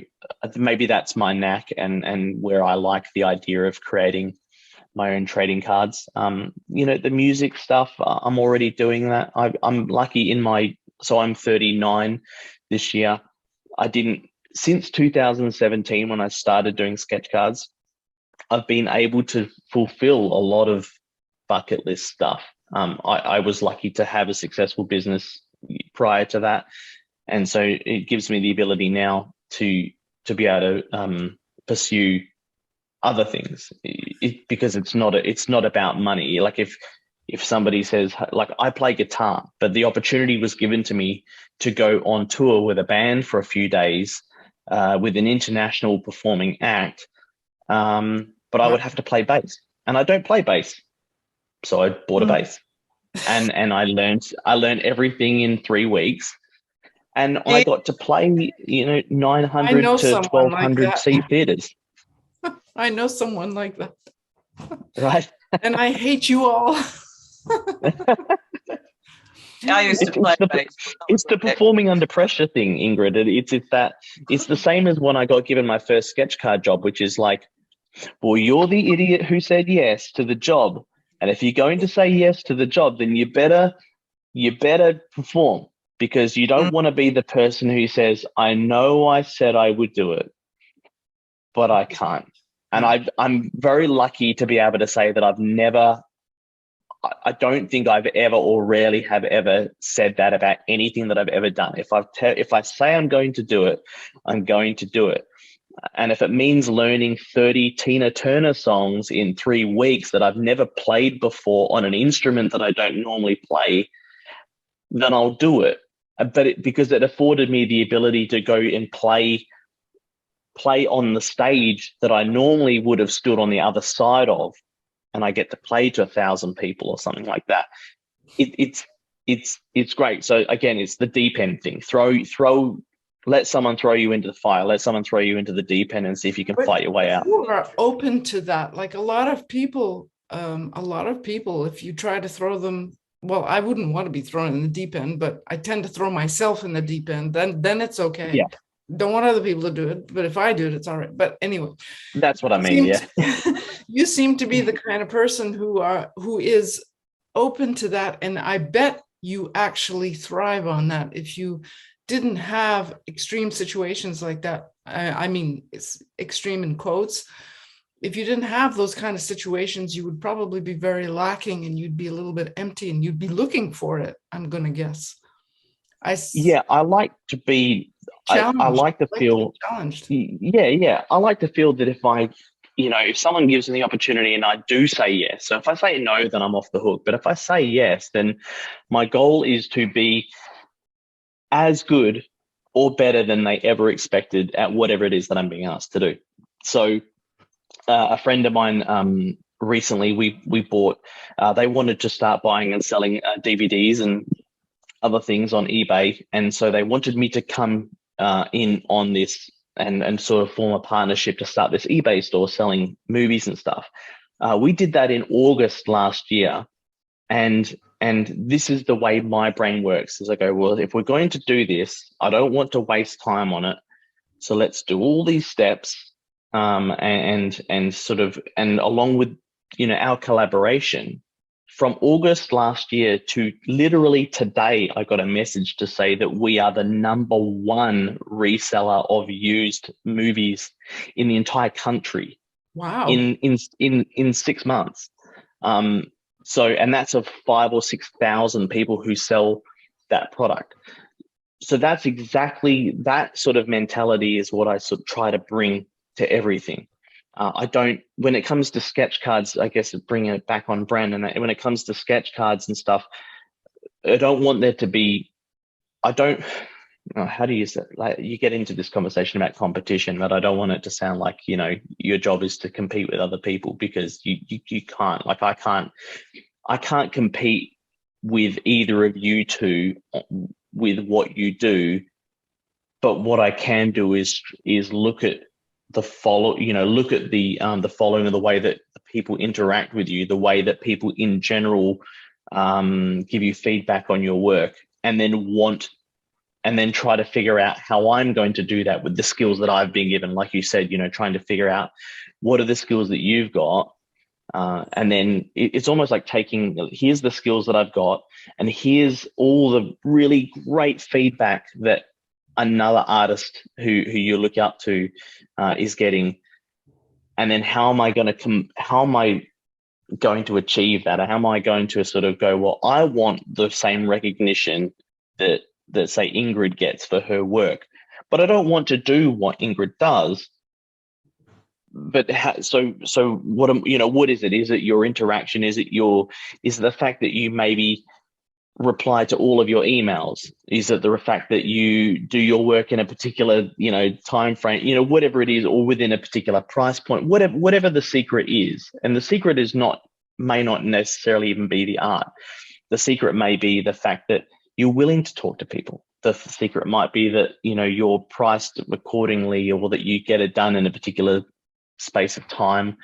Speaker 2: maybe that's my knack and where I like the idea of creating my own trading cards. The music stuff, I'm already doing that. I'm lucky so I'm 39 this year. Since 2017, when I started doing sketch cards, I've been able to fulfill a lot of bucket list stuff. I was lucky to have a successful business prior to that. And so it gives me the ability now to be able to pursue other things, because it's not about money. Like if somebody says, like, I play guitar, but the opportunity was given to me to go on tour with a band for a few days with an international performing act. But I would have to play bass, and I don't play bass. So I bought a bass and I learned everything in 3 weeks, and I got to play, 900 to 1,200 seat theaters.
Speaker 1: I know someone like that.
Speaker 2: Right.
Speaker 1: And I hate you all.
Speaker 3: I used to play bass.
Speaker 2: It's the performing under pressure thing, Ingrid. It's the same as when I got given my first sketch card job, which is like, well, you're the idiot who said yes to the job. And if you're going to say yes to the job, then you better perform, because you don't want to be the person who says, I know I said I would do it, but I can't. And I'm very lucky to be able to say that I don't think I've ever or rarely have ever said that about anything that I've ever done. If I say I'm going to do it, I'm going to do it. And if it means learning 30 Tina Turner songs in 3 weeks that I've never played before on an instrument that I don't normally play, then I'll do it. But because it afforded me the ability to go and play on the stage that I normally would have stood on the other side of, and I get to play to 1,000 people or something like that. It's great. So again, it's the deep end thing. Let someone throw you into the fire. Let someone throw you into the deep end and see if you can fight your way out.
Speaker 1: You are open to that. Like a lot of people, if you try to throw them, well, I wouldn't want to be thrown in the deep end, but I tend to throw myself in the deep end. Then it's okay.
Speaker 2: Yeah.
Speaker 1: Don't want other people to do it, but if I do it, it's all right. But anyway,
Speaker 2: that's what I mean. Yeah.
Speaker 1: You seem to be the kind of person who is open to that, and I bet you actually thrive on that. If you didn't have extreme situations like that, I mean, it's extreme in quotes. If you didn't have those kind of situations, you would probably be very lacking, and you'd be a little bit empty, and you'd be looking for it, I'm going to guess.
Speaker 2: I like to be I like to feel
Speaker 1: challenged.
Speaker 2: Yeah. I like to feel that if someone gives me the opportunity and I do say yes, so if I say no, then I'm off the hook. But if I say yes, then my goal is to be as good or better than they ever expected at whatever it is that I'm being asked to do. So a friend of mine recently, we bought, they wanted to start buying and selling DVDs and other things on eBay. And so they wanted me to come in on this and sort of form a partnership to start this eBay store selling movies and stuff. We did that in August last year. And this is the way my brain works, is I go, well, if we're going to do this, I don't want to waste time on it. So let's do all these steps and along with, our collaboration, from August last year to literally today, I got a message to say that we are the #1 reseller of used movies in the entire country.
Speaker 1: Wow.
Speaker 2: In 6 months. So, and that's of 5,000 or 6,000 people who sell that product. So that's exactly that sort of mentality is what I sort of try to bring to everything. I don't, when it comes to sketch cards, I guess bringing it back on Brent, and when it comes to sketch cards and stuff, I don't want there to be, I don't, how do you say, like, you get into this conversation about competition, but I don't want it to sound like, you know, your job is to compete with other people, because you can't, like, I can't compete with either of you two with what you do. But what I can do is look at the look at the following of the way that people interact with you, the way that people in general give you feedback on your work, and then try to figure out how I'm going to do that with the skills that I've been given. Like you said, you know, trying to figure out what are the skills that you've got. And then it's almost like taking, here's the skills that I've got, and here's all the really great feedback that another artist who you look up to is getting. And then how am I going to achieve that? Or how am I going to sort of go, well, I want the same recognition that say Ingrid gets for her work, but I don't want to do what Ingrid does. But so what is it? Is it your interaction? Is it the fact that you maybe reply to all of your emails? Is it the fact that you do your work in a particular, you know, time frame, you know, whatever it is, or within a particular price point, whatever the secret is. And the secret may not necessarily even be the art. The secret may be the fact that you're willing to talk to people. The secret might be that, you know, you're priced accordingly, or that you get it done in a particular space of time,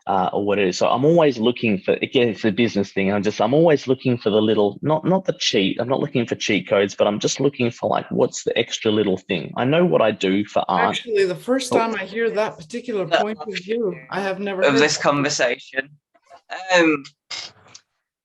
Speaker 2: or what it is. So I'm always looking for, again, it's a business thing. I'm always looking for the little, not the cheat. I'm not looking for cheat codes, but I'm just looking for, like, what's the extra little thing? I know what I do for art.
Speaker 1: Actually, the first time I hear that particular point of view, I have never heard
Speaker 3: of this conversation.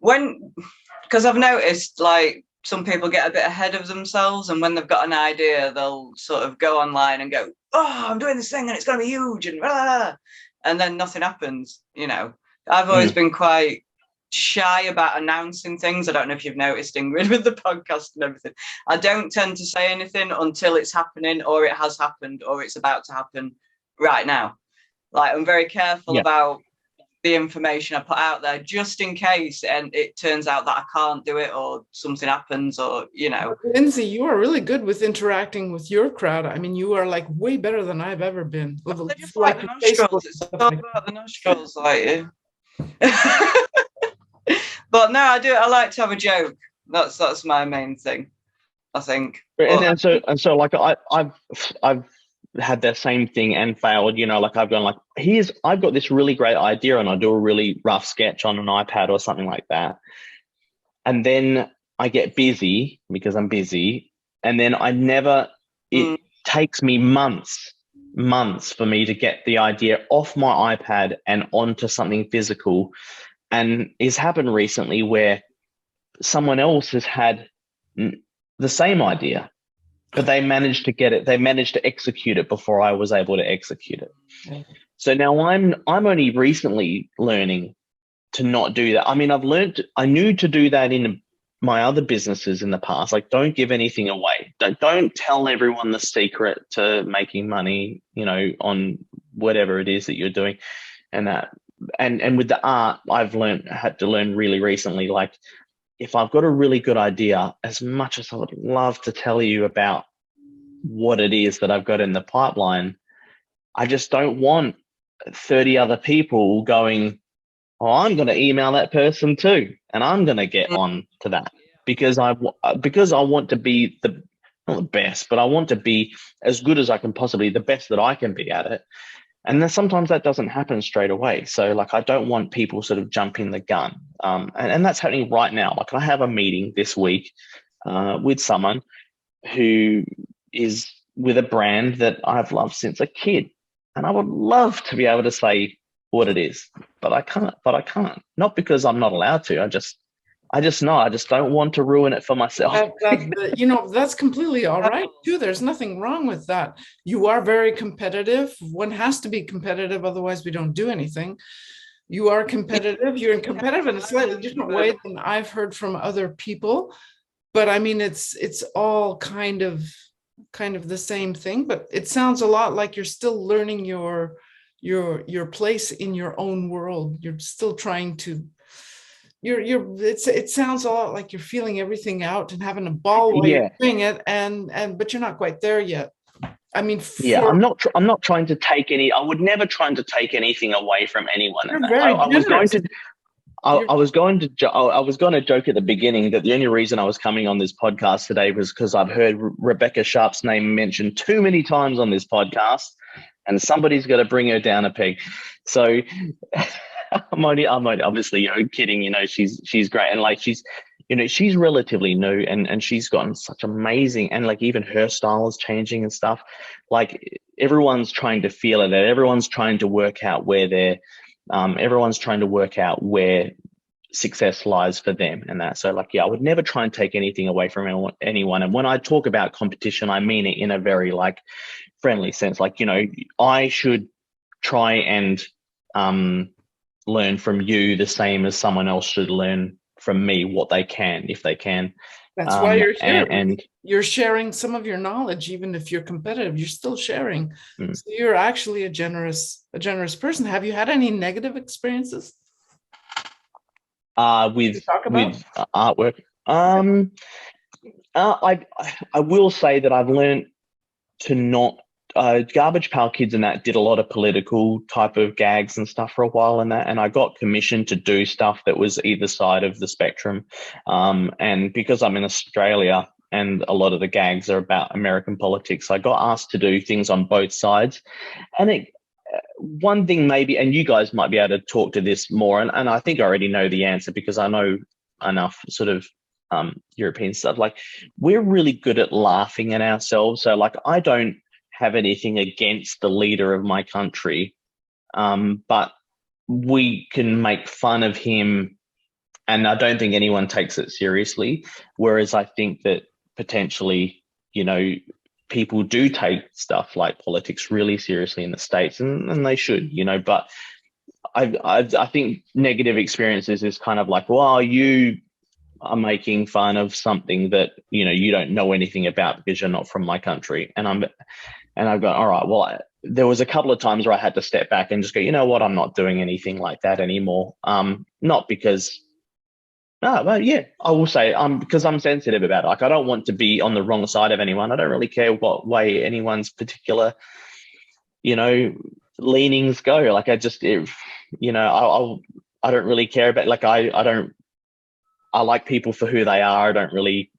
Speaker 3: Because I've noticed, like, some people get a bit ahead of themselves, and when they've got an idea, they'll sort of go online and go, oh, I'm doing this thing and it's going to be huge, and then nothing happens, you know. I've always been quite shy about announcing things. I don't know if you've noticed, Ingrid, with the podcast and everything. I don't tend to say anything until it's happening, or it has happened, or it's about to happen right now. Like, I'm very careful about the information I put out there, just in case and it turns out that I can't do it, or something happens, or, you know.
Speaker 1: Lindsay, you are really good with interacting with your crowd. I mean, you are, like, way better than I've ever been.
Speaker 3: They just like the nostrils. It's all about the nostrils, like. But no, I like to have a joke. That's my main thing, I think.
Speaker 2: And so like I've had that same thing and failed, you know, like I've gone like, I've got this really great idea, and I do a really rough sketch on an iPad or something like that. And then I get busy because I'm busy. And then it takes me months for me to get the idea off my iPad and onto something physical. And it's happened recently where someone else has had the same idea, but they managed to execute it before I was able to execute it. Okay. So now I'm only recently learning to not do that. I mean, I knew to do that in my other businesses in the past. Like, don't give anything away. Don't tell everyone the secret to making money, you know, on whatever it is that you're doing. And that, and with the art, I've had to learn really recently, like, if I've got a really good idea, as much as I would love to tell you about what it is that I've got in the pipeline, I just don't want 30 other people going, oh, I'm going to email that person too, and I'm going to get on to that, because I want to be not the best, but I want to be as good as I can possibly, the best that I can be at it. And then sometimes that doesn't happen straight away. So, like, I don't want people sort of jumping the gun. And that's happening right now. Like, I have a meeting this week with someone who is with a brand that I've loved since a kid. And I would love to be able to say what it is, but I can't. Not because I'm not allowed to. I just don't want to ruin it for myself.
Speaker 1: That's completely all right too. There's nothing wrong with that. You are very competitive. One has to be competitive, otherwise we don't do anything. You are competitive. You're competitive in a slightly different way than I've heard from other people. But I mean, it's all kind of the same thing, but it sounds a lot like you're still learning your place in your own world. You're still trying to it sounds a lot like you're feeling everything out and having a ball while you're doing it, but you're not quite there yet. I mean,
Speaker 2: I'm not trying to take any. I would never try to take anything away from anyone.
Speaker 1: You're very generous.
Speaker 2: I was going to joke at the beginning that the only reason I was coming on this podcast today was because I've heard Rebecca Sharp's name mentioned too many times on this podcast, and somebody's got to bring her down a peg. So I'm only obviously kidding. She's great, and like she's relatively new, and she's gotten such amazing, and like even her style is changing and stuff. Like everyone's trying to feel it. Everyone's trying to work out where everyone's trying to work out where success lies for them and that. So like, I would never try and take anything away from anyone. And when I talk about competition, I mean it in a very like friendly sense. Like, I should try and learn from you the same as someone else should learn from me what they can, if they can.
Speaker 1: That's why you're here. And you're sharing some of your knowledge. Even if you're competitive, you're still sharing. So you're actually a generous person. Have you had any negative experiences
Speaker 2: with artwork? I will say that I've learned to not Garbage Pail Kids and that did a lot of political type of gags and stuff for a while, and I got commissioned to do stuff that was either side of the spectrum. And because I'm in Australia and a lot of the gags are about American politics, I got asked to do things on both sides. And one thing maybe, and you guys might be able to talk to this more, and I think I already know the answer because I know enough sort of European stuff. Like, we're really good at laughing at ourselves. So like, I don't have anything against the leader of my country, but we can make fun of him, and I don't think anyone takes it seriously. Whereas I think that potentially, people do take stuff like politics really seriously in the States, and they should, but I think negative experiences is kind of like, well, you are making fun of something that, you don't know anything about because you're not from my country. And I've gone, all right, well, there was a couple of times where I had to step back and just go, you know what, I'm not doing anything like that anymore. Not because, well, yeah, I will say because I'm sensitive about it. Like, I don't want to be on the wrong side of anyone. I don't really care what way anyone's particular, leanings go. Like, I don't really care about, like, I like people for who they are. I don't really,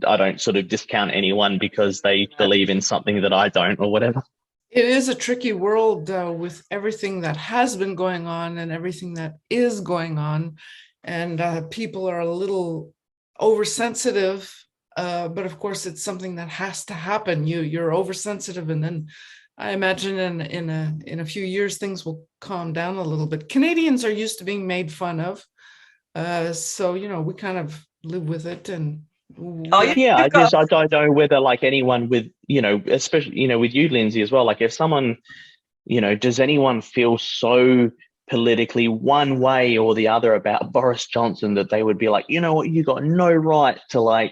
Speaker 2: I don't sort of discount anyone because they believe in something that I don't or whatever.
Speaker 1: It is a tricky world with everything that has been going on and everything that is going on. And people are a little oversensitive, but of course it's something that has to happen. You're oversensitive, and then I imagine in a few years things will calm down a little bit. Canadians are used to being made fun of, so we kind of live with it. And
Speaker 2: I don't know whether like anyone with especially with you, Lindsay, as well. Like, if someone does anyone feel so politically one way or the other about Boris Johnson that they would be like, you know what, you got no right to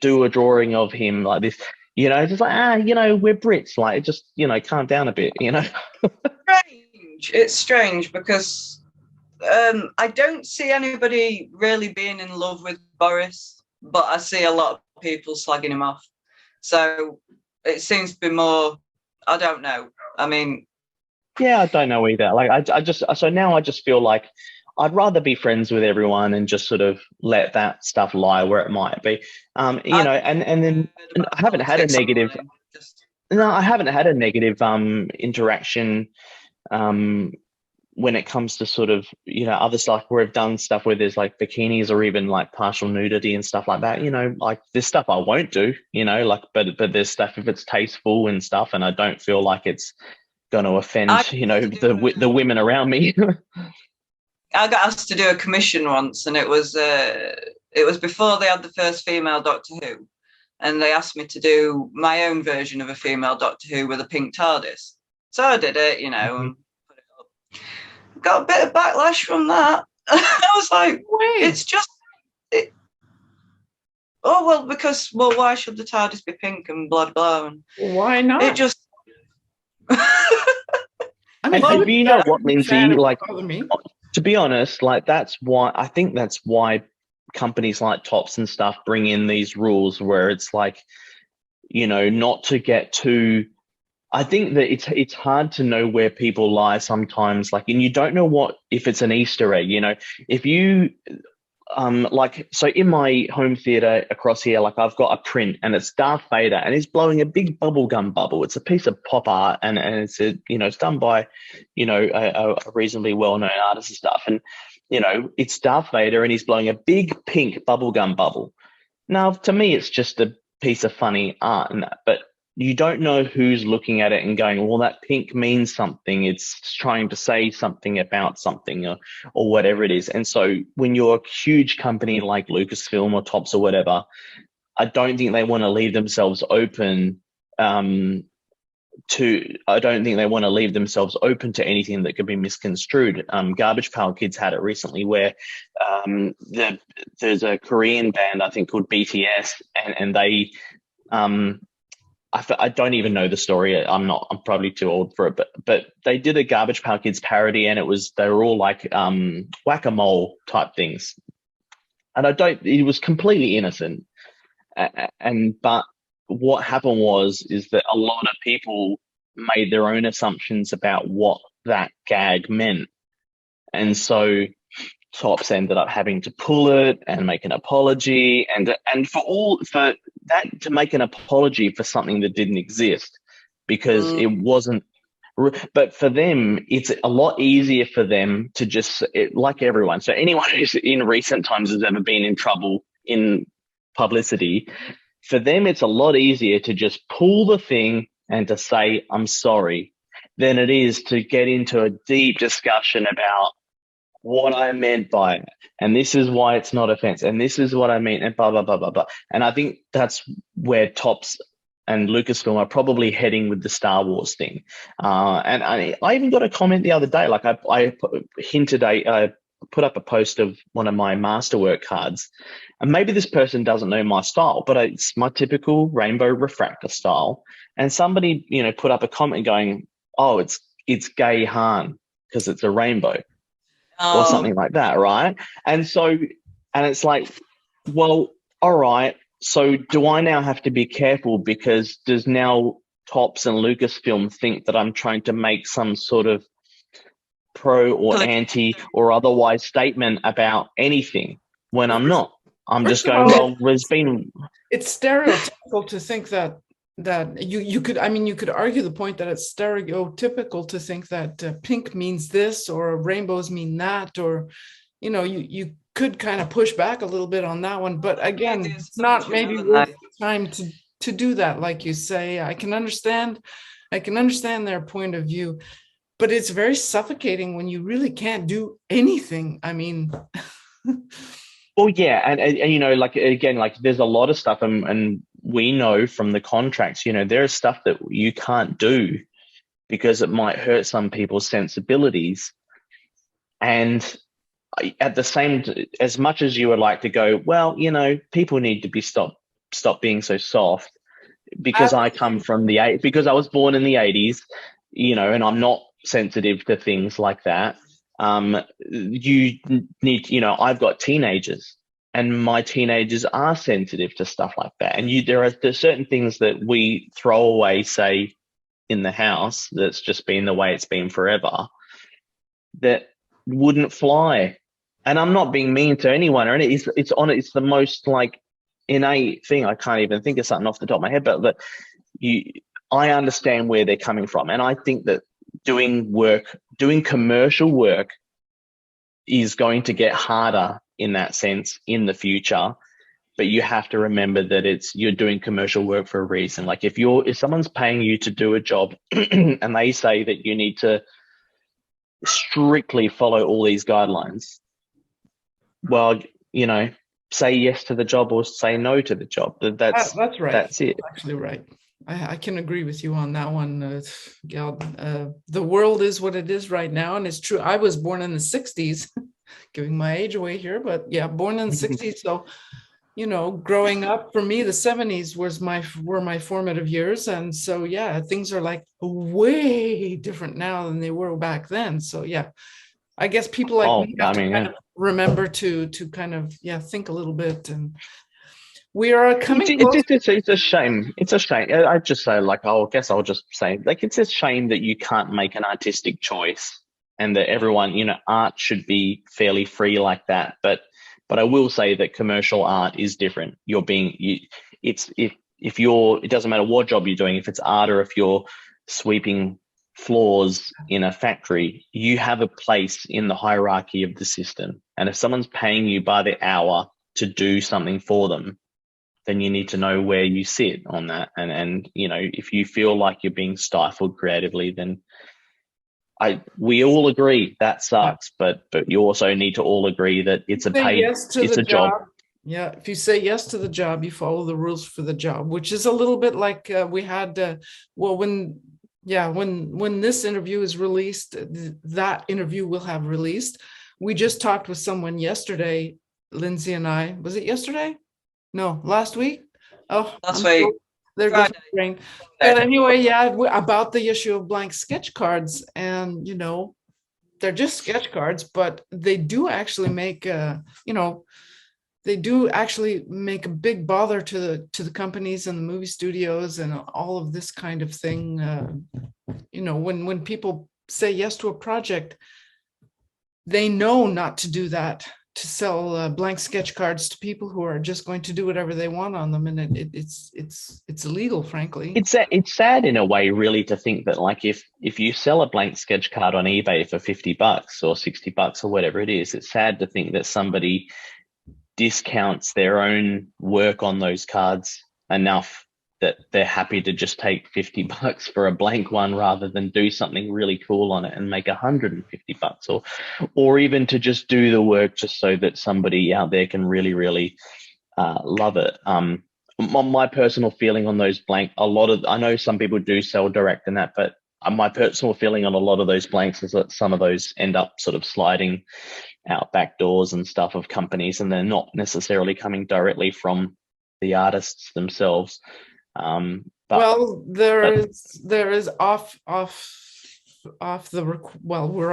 Speaker 2: do a drawing of him like this, just like, we're Brits, like, just calm down a bit.
Speaker 3: It's strange because I don't see anybody really being in love with Boris, but I see a lot of people slagging him off. So it seems to be more, I don't know. I mean,
Speaker 2: yeah, I don't know either. Like, so now I just feel like I'd rather be friends with everyone and just sort of let that stuff lie where it might be. And then I haven't had a negative. No, I haven't had a negative interaction when it comes to sort of other stuff where I've done stuff where there's like bikinis or even like partial nudity and stuff like that. Like, there's stuff I won't do. But there's stuff if it's tasteful and stuff, and I don't feel like it's going to offend the women around me.
Speaker 3: I got asked to do a commission once, and it was before they had the first female Doctor Who, and they asked me to do my own version of a female Doctor Who with a pink TARDIS. So I did it, you know, and put it up. Got a bit of backlash from that. I was like, it's just it. Oh well, because why should the TARDIS be pink and blah blah? And
Speaker 1: why not?
Speaker 3: it just.
Speaker 1: I mean,
Speaker 2: And you know what, Lindsay? Like,
Speaker 1: me.
Speaker 2: to be honest, like that's why companies like Tops and stuff bring in these rules where it's like, you know, not to get too. I think that it's hard to know where people lie sometimes. Like, and you don't know if it's an Easter egg. You know, if you. Like, so in my home theater across here, like I've got a print and it's Darth Vader and he's blowing a big bubblegum bubble. It's a piece of pop art and it's it's done by, a reasonably well-known artist and stuff. And, it's Darth Vader and he's blowing a big pink bubblegum bubble. Now, to me, it's just a piece of funny art and that, but you don't know who's looking at it and going, well, that pink means something. It's trying to say something about something or whatever it is. And so when you're a huge company like Lucasfilm or Tops or whatever, I don't think they want to leave themselves open to anything that could be misconstrued. Garbage Pail Kids had it recently where there's a Korean band, I think, called BTS, and they I don't even know the story. I'm probably too old for it, but they did a Garbage Pail Kids parody, and they were all like whack-a-mole type things, and it was completely innocent. But what happened is that a lot of people made their own assumptions about what that gag meant, and so Tops ended up having to pull it and make an apology, and for that to make an apology for something that didn't exist because it wasn't. But for them, it's a lot easier for them to just like everyone. So anyone who's in recent times has ever been in trouble in publicity, for them it's a lot easier to just pull the thing and to say I'm sorry than it is to get into a deep discussion about what I meant by it, and this is why it's not offensive, and this is what I mean, and blah, blah, blah, blah, blah. And I think that's where Tops and Lucasfilm are probably heading with the Star Wars thing. And I even got a comment the other day, like I put up a post of one of my masterwork cards, and maybe this person doesn't know my style, but it's my typical rainbow refractor style. And somebody, put up a comment going, oh, it's gay Han because it's a rainbow. Or something like that, right? And it's like, well, all right, so do I now have to be careful because does now Tops and Lucasfilm think that I'm trying to make some sort of pro or anti or otherwise statement about anything when I'm not? I'm just going, well,
Speaker 1: it's stereotypical to think that you could argue the point that it's stereotypical to think that pink means this or rainbows mean that, or you could kind of push back a little bit on that one, but again, it's not maybe worth the time to do that. Like you say, I can understand their point of view, but it's very suffocating when you really can't do anything. I mean
Speaker 2: well, yeah, and like again, like there's a lot of stuff, and we know from the contracts, there is stuff that you can't do because it might hurt some people's sensibilities. And at the same, as much as you would like to go, well, people need to be stop being so soft, because I come from because I was born in the 80s, and I'm not sensitive to things like that. You need, I've got teenagers, and my teenagers are sensitive to stuff like that. And there's certain things that we throw away, say, in the house, that's just been the way it's been forever, that wouldn't fly. And I'm not being mean to anyone, or it's the most like innate thing. I can't even think of something off the top of my head, but I understand where they're coming from. And I think that doing commercial work is going to get harder in that sense in the future, but you have to remember that you're doing commercial work for a reason. Like if someone's paying you to do a job and they say that you need to strictly follow all these guidelines, well, say yes to the job or say no to the job. That's
Speaker 1: right.
Speaker 2: That's it.
Speaker 1: Actually, right. I can agree with you on that one. The world is what it is right now, and it's true. I was born in the 60s, giving my age away here, but yeah, born in the 60s. So, growing up for me, the 70s were my formative years, and so yeah, things are like way different now than they were back then. So yeah, I guess people like me have to kind of remember to kind of think a little bit, and we are coming close.
Speaker 2: It's a shame. It's a shame. I'd just say, like, I guess I'll just say, like, it's a shame that you can't make an artistic choice, and that everyone, art should be fairly free like that. But I will say that commercial art is different. It doesn't matter what job you're doing, if it's art or if you're sweeping floors in a factory, you have a place in the hierarchy of the system. And if someone's paying you by the hour to do something for them, then you need to know where you sit on that. And if you feel like you're being stifled creatively, then we all agree that sucks, but you also need to all agree that it's a job.
Speaker 1: Yeah, if you say yes to the job, you follow the rules for the job, which is a little bit like we had. When this interview is released, that interview will have released. We just talked with someone yesterday, Lindsay and I. Was it yesterday? No, last week. Oh,
Speaker 3: last week.
Speaker 1: There goes my brain. But anyway, yeah, about the issue of blank sketch cards, and they're just sketch cards, but they do actually make they do actually make a big bother to the companies and the movie studios and all of this kind of thing. When people say yes to a project, they know not to do that, to sell blank sketch cards to people who are just going to do whatever they want on them, and it's illegal, frankly.
Speaker 2: It's sad in a way, really, to think that, like, if you sell a blank sketch card on eBay for $50 or $60 or whatever it is, it's sad to think that somebody discounts their own work on those cards enough that they're happy to just take $50 for a blank one rather than do something really cool on it and make $150, or even to just do the work just so that somebody out there can really, really love it. My personal feeling on those blank, I know some people do sell direct in that, but my personal feeling on a lot of those blanks is that some of those end up sort of sliding out back doors and stuff of companies, and they're not necessarily coming directly from the artists themselves.
Speaker 1: There is off we're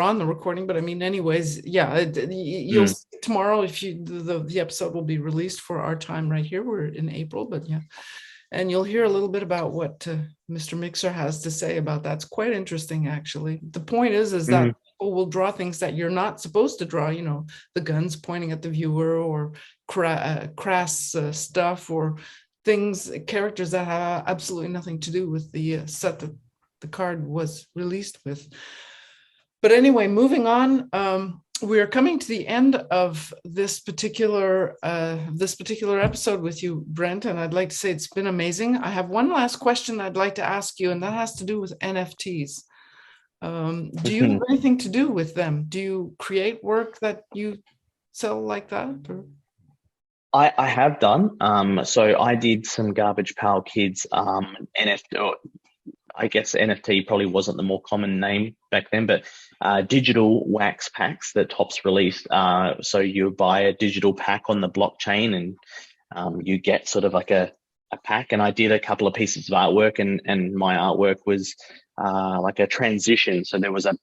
Speaker 1: on the recording, but I mean, anyways, yeah, you'll see tomorrow, if the episode will be released for our time right here. We're in April, but yeah, and you'll hear a little bit about what Mr. Mixer has to say about that. It's quite interesting, actually. The point is that people will draw things that you're not supposed to draw, the guns pointing at the viewer, or crass stuff, or characters that have absolutely nothing to do with the set that the card was released with. But anyway, moving on, we are coming to the end of this particular episode with you, Brent, and I'd like to say it's been amazing. I have one last question I'd like to ask you, and that has to do with NFTs. Do you have anything to do with them? Do you create work that you sell like that? Or?
Speaker 2: I have done. So I did some Garbage Pail Kids NFT. I guess NFT probably wasn't the more common name back then, but digital wax packs that Topps released. So you buy a digital pack on the blockchain, and you get sort of like a pack. And I did a couple of pieces of artwork, and my artwork was like a transition. So there was a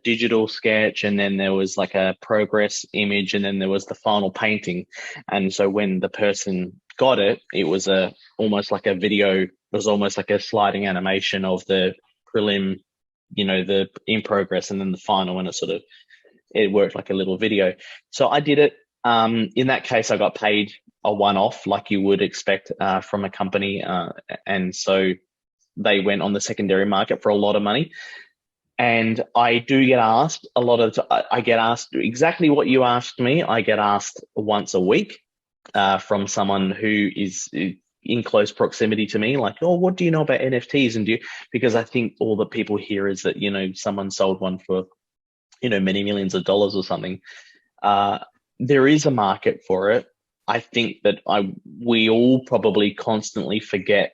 Speaker 2: digital sketch, and then there was like a progress image, and then there was the final painting. And so when the person got it, it was almost like a video. It was almost like a sliding animation of the prelim, the in progress, and then the final, and it worked like a little video. So I did it. In that case, I got paid a one-off, like you would expect from a company, and so they went on the secondary market for a lot of money. And I do get asked I get asked exactly what you asked me. I get asked once a week from someone who is in close proximity to me, like, oh, what do you know about NFTs? And because I think all that people hear is that, someone sold one for many millions of dollars or something. There is a market for it. I think that we all probably constantly forget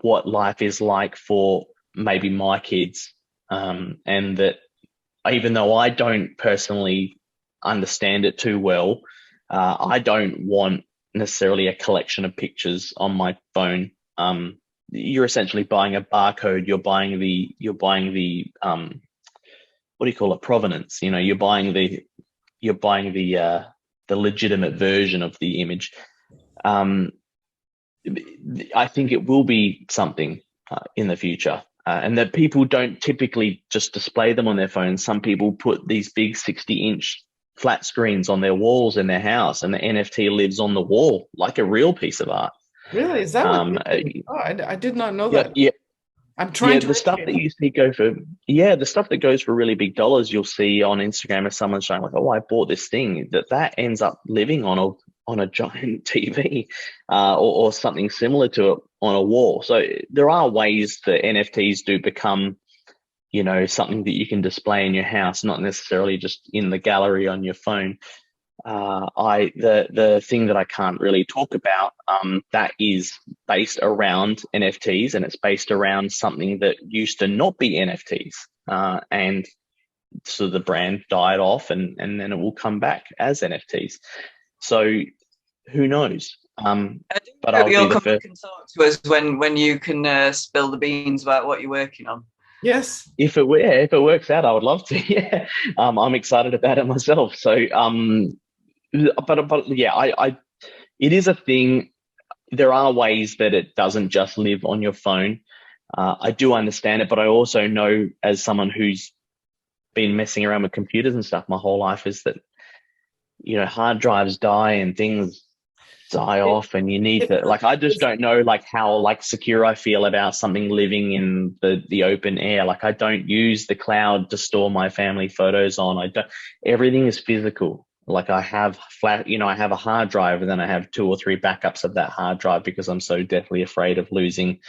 Speaker 2: what life is like for maybe my kids, and that even though I don't personally understand it too well, I don't want necessarily a collection of pictures on my phone. You're essentially buying a barcode. You're buying the what do you call it? Provenance. You're buying the legitimate version of the image. I think it will be something in the future, and that people don't typically just display them on their phones. Some people put these big 60-inch flat screens on their walls in their house, and the NFT lives on the wall like a real piece of art.
Speaker 1: Really? Is that what they do? Oh, I did not know that.
Speaker 2: Yeah.
Speaker 1: I'm trying to
Speaker 2: the stuff that you see the stuff that goes for really big dollars, you'll see on Instagram if someone's showing like, oh, I bought this thing, that ends up living on a giant TV, or something similar to it on a wall. So there are ways that NFTs do become, something that you can display in your house, not necessarily just in the gallery on your phone. The thing that I can't really talk about, that is based around NFTs, and it's based around something that used to not be NFTs, and so the brand died off, and then it will come back as NFTs. So who knows? But I'll be the first.
Speaker 3: Can talk to us when you can spill the beans about what you're working on.
Speaker 1: Yes.
Speaker 2: If it works out, I would love to. Yeah, I'm excited about it myself. So but yeah, it is a thing. There are ways that it doesn't just live on your phone. I do understand it, but I also know, as someone who's been messing around with computers and stuff my whole life, is that hard drives die and things die off, and you need to, like, I just don't know how secure I feel about something living in the open air. Like, I don't use the cloud to store my family photos on. Everything is physical. Like, I have I have a hard drive, and then I have 2 or 3 backups of that hard drive because I'm so deathly afraid of losing,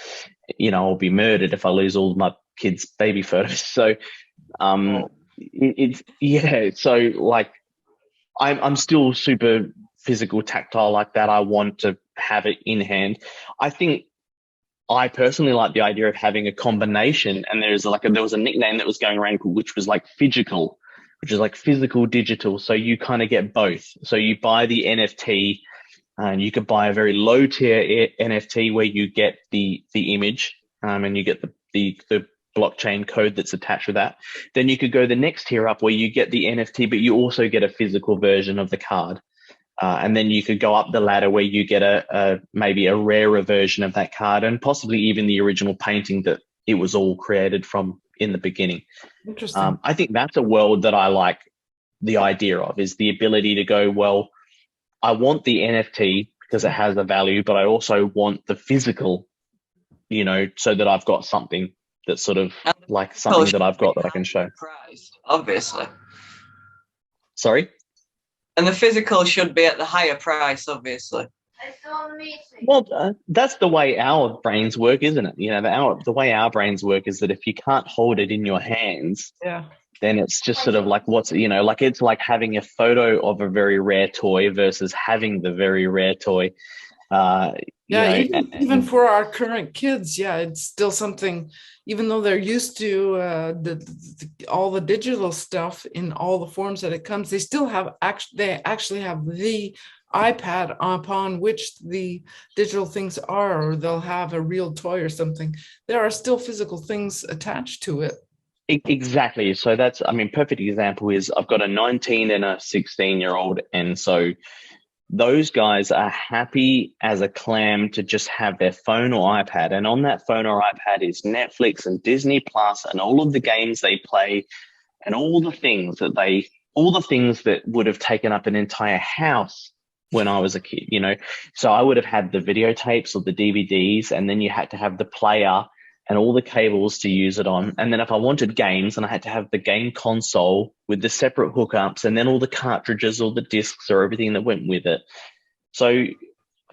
Speaker 2: I'll be murdered if I lose all my kids' baby photos. So, I'm still super physical, tactile like that. I want to have it in hand. I think I personally like the idea of having a combination, and there was a nickname that was going around which was like phygical, which is like physical digital. So you kind of get both. So you buy the NFT, and you could buy a very low tier NFT where you get the image, and you get the blockchain code that's attached with that. Then you could go the next tier up where you get the NFT, but you also get a physical version of the card. And then you could go up the ladder where you get maybe a rarer version of that card, and possibly even the original painting that it was all created from in the beginning.
Speaker 1: Interesting.
Speaker 2: I think that's a world that I like the idea of, is the ability to go, well, I want the NFT because it has a value, but I also want the physical, so that I've got something that's sort of like something that I've got that I can show.
Speaker 3: Priced, obviously.
Speaker 2: Sorry?
Speaker 3: And the physical should be at the higher price, obviously.
Speaker 2: Well, that's the way our brains work, isn't it? The way our brains work is that if you can't hold it in your hands, then it's just sort of like it's like having a photo of a very rare toy versus having the very rare toy.
Speaker 1: Even for our current kids, it's still something. Even though they're used to all the digital stuff in all the forms that it comes, they still have actually have the iPad upon which the digital things are, or they'll have a real toy or something. There are still physical things attached to it.
Speaker 2: Exactly. So perfect example is I've got a 19 and a 16-year-old, and so those guys are happy as a clam to just have their phone or iPad. And on that phone or iPad is Netflix and Disney Plus and all of the games they play, and all the things that would have taken up an entire house when I was a kid, So I would have had the videotapes or the DVDs, and then you had to have the player and all the cables to use it on. And then if I wanted games, and I had to have the game console with the separate hookups, and then all the cartridges or the discs or everything that went with it. So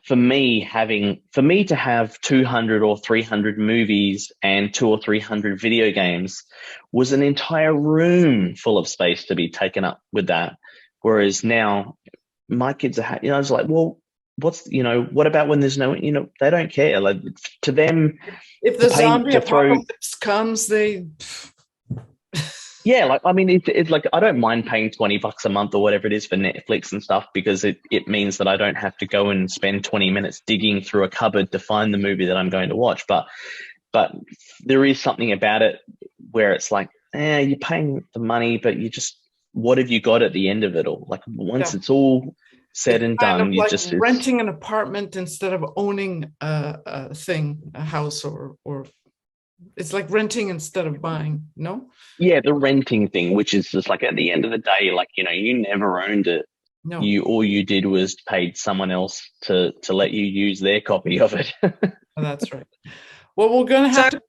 Speaker 2: for me to have 200 or 300 movies and 200 or 300 video games was an entire room full of space to be taken up with that. Whereas now my kids are, it's like, well, what about when there's no, they don't care. Like, to them,
Speaker 1: If the zombie
Speaker 2: to throw,
Speaker 1: apocalypse comes, they
Speaker 2: yeah, like, I mean, it's like, I don't mind paying $20 a month or whatever it is for Netflix and stuff, because it means that I don't have to go and spend 20 minutes digging through a cupboard to find the movie that I'm going to watch. But there is something about it where it's like, you're paying the money, but what have you got at the end of it all? Like, once it's all said and
Speaker 1: kind
Speaker 2: done,
Speaker 1: of
Speaker 2: you
Speaker 1: like
Speaker 2: just
Speaker 1: renting an apartment instead of owning a house, or it's like renting instead of buying. No.
Speaker 2: Yeah, the renting thing, which is just like, at the end of the day, like, you never owned it.
Speaker 1: No.
Speaker 2: All you did was paid someone else to let you use their copy of it.
Speaker 1: Oh, that's right. Well, we're going to have to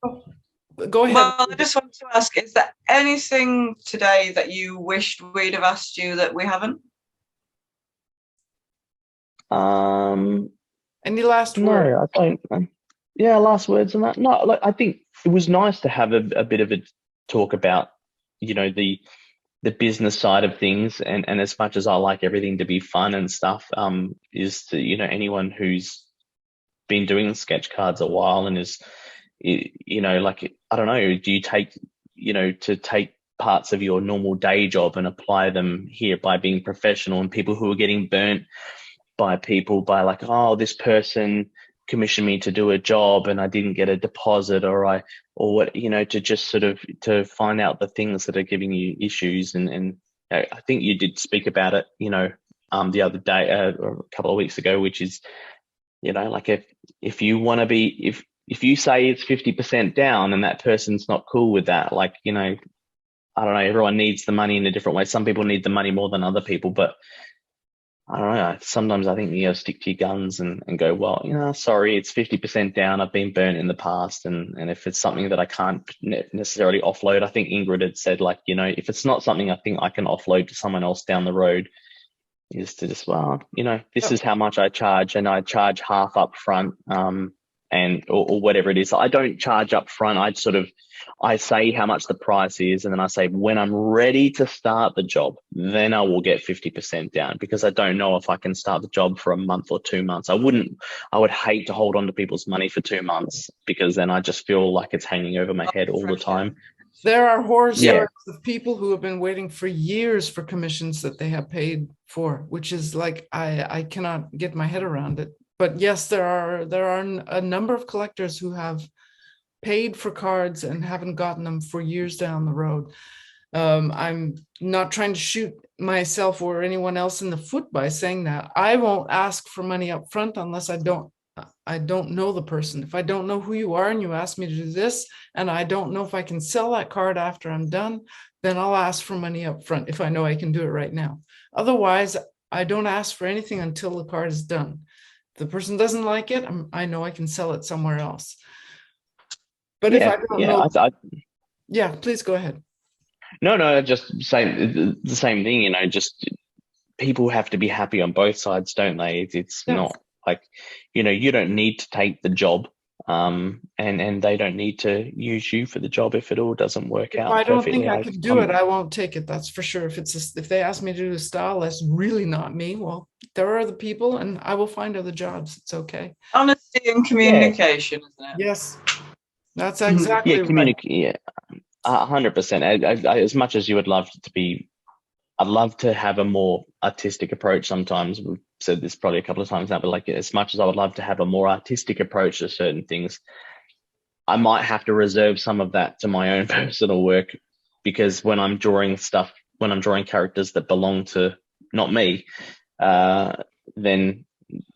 Speaker 1: go ahead.
Speaker 3: Well, I just want to ask, is there anything today that you wished we'd have asked you that we haven't?
Speaker 1: Any last words?
Speaker 2: No, I don't. Yeah, last words on that. No, like, I think it was nice to have a bit of a talk about, the business side of things, and as much as I like everything to be fun and stuff, is to, anyone who's been doing sketch cards a while and is, like, I don't know, do you take, to take parts of your normal day job and apply them here by being professional, and people who are getting burnt by like, oh, this person commissioned me to do a job and I didn't get a deposit, or what, to just sort of to find out the things that are giving you issues. And I think you did speak about it, the other day, or a couple of weeks ago, which is, like, if you want to be, if you say it's 50% down and that person's not cool with that, like, I don't know, everyone needs the money in a different way. Some people need the money more than other people, but I don't know. Sometimes I think you gotta stick to your guns and go, well, sorry, it's 50% down. I've been burnt in the past. And if it's something that I can't necessarily offload, I think Ingrid had said, like, if it's not something I think I can offload to someone else down the road, is to just, well, this is how much I charge, and I charge half up front, or whatever it is. I don't charge up front. I say how much the price is, and then I say, when I'm ready to start the job, then I will get 50% down, because I don't know if I can start the job for a month or 2 months. I would hate to hold on to people's money for 2 months, because then I just feel like it's hanging over my head all the time.
Speaker 1: There are horror stories of people who have been waiting for years for commissions that they have paid for, which is like, I cannot get my head around it. But yes, there are a number of collectors who have paid for cards and haven't gotten them for years down the road. I'm not trying to shoot myself or anyone else in the foot by saying that. I won't ask for money up front unless I don't know the person. If I don't know who you are and you ask me to do this, and I don't know if I can sell that card after I'm done, then I'll ask for money up front if I know I can do it right now. Otherwise, I don't ask for anything until the card is done. If the person doesn't like it, I know I can sell it somewhere else. But if I don't know, yeah, please go ahead.
Speaker 2: No, just say the same thing. Just people have to be happy on both sides, don't they? It's not like, you don't need to take the job, and they don't need to use you for the job if it all doesn't work out.
Speaker 1: If I don't think I can do it, I won't take it. That's for sure. If they ask me to do a style that's really not me, well, there are other people, and I will find other jobs. It's okay.
Speaker 3: Honesty and communication, isn't it?
Speaker 1: Yes, that's exactly
Speaker 2: right. Yeah, 100%. As much as you would love to be, I'd love to have a more artistic approach sometimes. We've said this probably a couple of times now, but like, as much as I would love to have a more artistic approach to certain things, I might have to reserve some of that to my own personal work, because when I'm drawing characters that belong to not me, then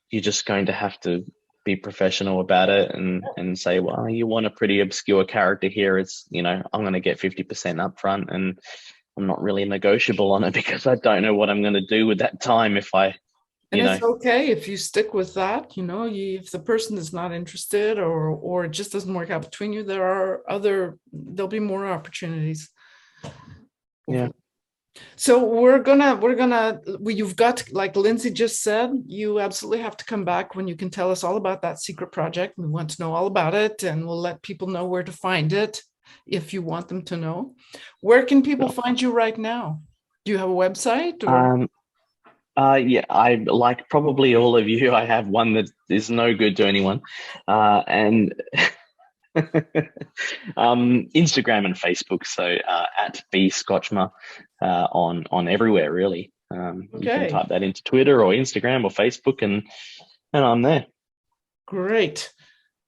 Speaker 2: you're just going to have to be professional about it and say, well, you want a pretty obscure character here. It's, I'm going to get 50% up front, and I'm not really negotiable on it, because I don't know what I'm going to do with that time if I,
Speaker 1: and it's okay if you stick with that. If the person is not interested or it just doesn't work out between you, there'll be more opportunities.
Speaker 2: Yeah.
Speaker 1: So you've got, like Lindsay just said, you absolutely have to come back when you can tell us all about that secret project. We want to know all about it, and we'll let people know where to find it if you want them to know. Where can people find you right now? Do you have a website? Or?
Speaker 2: Yeah, I like probably all of you. I have one that is no good to anyone, and Instagram and Facebook. So at Scotchmer on everywhere really. You can type that into Twitter or Instagram or Facebook, and I'm there.
Speaker 1: Great.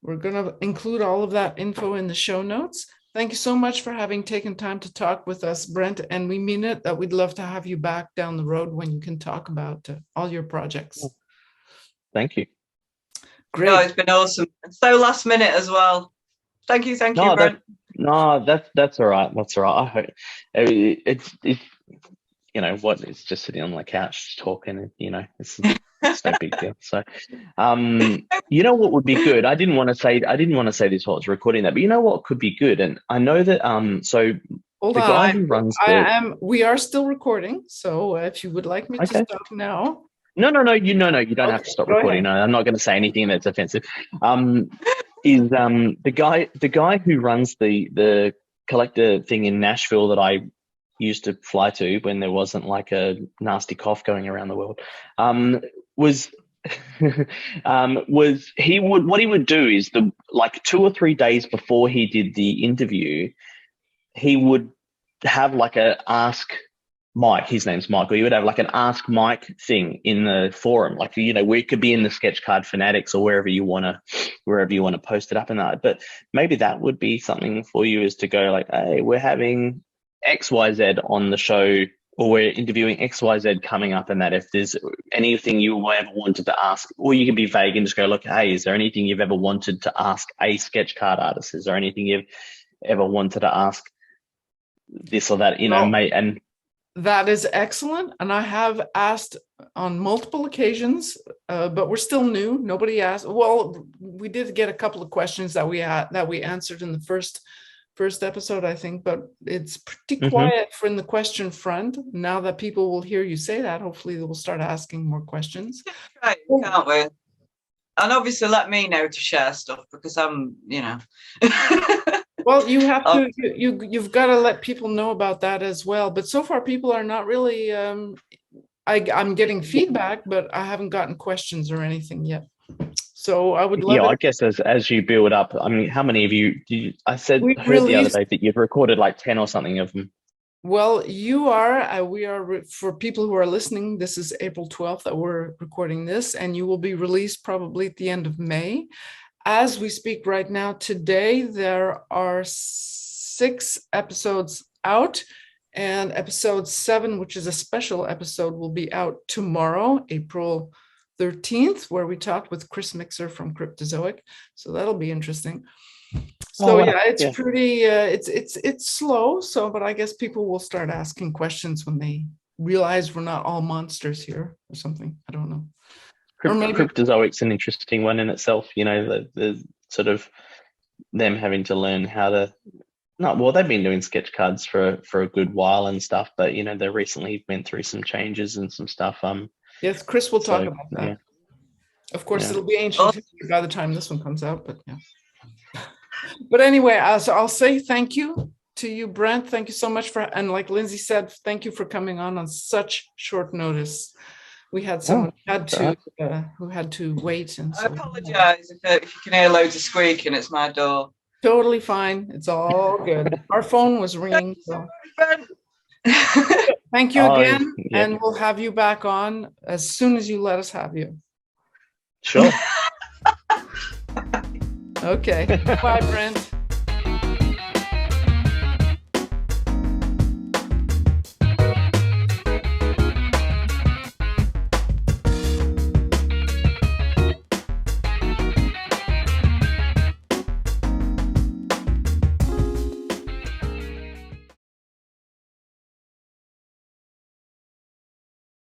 Speaker 1: We're going to include all of that info in the show notes. Thank you so much for having taken time to talk with us, Brent. And we mean it, that we'd love to have you back down the road when you can talk about all your projects.
Speaker 2: Thank you.
Speaker 1: Great.
Speaker 3: No, it's been awesome. And so last minute as well. Thank you, Brent.
Speaker 2: That's all right. That's all right. I hope it's you know what, it's just sitting on the couch talking, and you know it's no big deal. So you know what would be good? I didn't want to say this while I was recording that, but you know what could be good? And I know that so
Speaker 1: hold
Speaker 2: the
Speaker 1: on,
Speaker 2: guy who runs
Speaker 1: we are still recording, so if you would like me to stop now.
Speaker 2: No, you don't have to stop recording. No, I'm not going to say anything that's offensive. Is the guy who runs the collector thing in Nashville that I used to fly to when there wasn't like a nasty cough going around the world, was he would do is like 2 or 3 days before he did the interview, he would have like a ask Mike, his name's Michael, you would have like an Ask Mike thing in the forum, like, you know, where it could be in the Sketch Card Fanatics or wherever you want to post it up in that. But maybe that would be something for you, is to go like, hey, we're having XYZ on the show, or we're interviewing XYZ coming up, and that if there's anything you ever wanted to ask, or you can be vague and just go, look, hey, is there anything you've ever wanted to ask a sketch card artist? Is there anything you've ever wanted to ask this or that, you know, mate? And
Speaker 1: that is excellent. And I have asked on multiple occasions, but we're still new. Nobody asked. Well, we did get a couple of questions that we answered in the first episode, I think, but it's pretty quiet in the question front. Now that people will hear you say that, hopefully they will start asking more questions.
Speaker 3: Right, can't we? And obviously let me know to share stuff, because I'm, you know.
Speaker 1: Well, you have to, you've got to let people know about that as well. But so far, people are not really, I'm getting feedback, but I haven't gotten questions or anything yet. So I would love it.
Speaker 2: I guess as you build up, I mean, how many of you, I heard the other day that you've recorded like 10 or something of them.
Speaker 1: Well, we are, for people who are listening, this is April 12th that we're recording this, and you will be released probably at the end of May. As we speak right now, today, there are 6 episodes out, and episode 7, which is a special episode, will be out tomorrow, April 13th, where we talked with Chris Mixer from Cryptozoic. So that'll be interesting. So it's pretty, it's slow. So, but I guess people will start asking questions when they realize we're not all monsters here or something. I don't know. Or maybe
Speaker 2: Cryptozoic's an interesting one in itself, you know, the sort of them having to learn how to, they've been doing sketch cards for a good while and stuff, but, you know, they recently went through some changes and some stuff.
Speaker 1: Yes, Chris will talk about that.
Speaker 2: Yeah.
Speaker 1: Of course, it'll be ancient history by the time this one comes out, but yeah. But anyway, so I'll say thank you to you, Brent. Thank you so much and like Lindsay said, thank you for coming on such short notice. We had someone who had to wait. And so,
Speaker 3: I apologize if you can hear loads of squeaking. It's my door.
Speaker 1: Totally fine. It's all good. Our phone was ringing. So. Thank you again. And we'll have you back on as soon as you let us have you.
Speaker 2: Sure.
Speaker 1: Okay. Bye, Brent.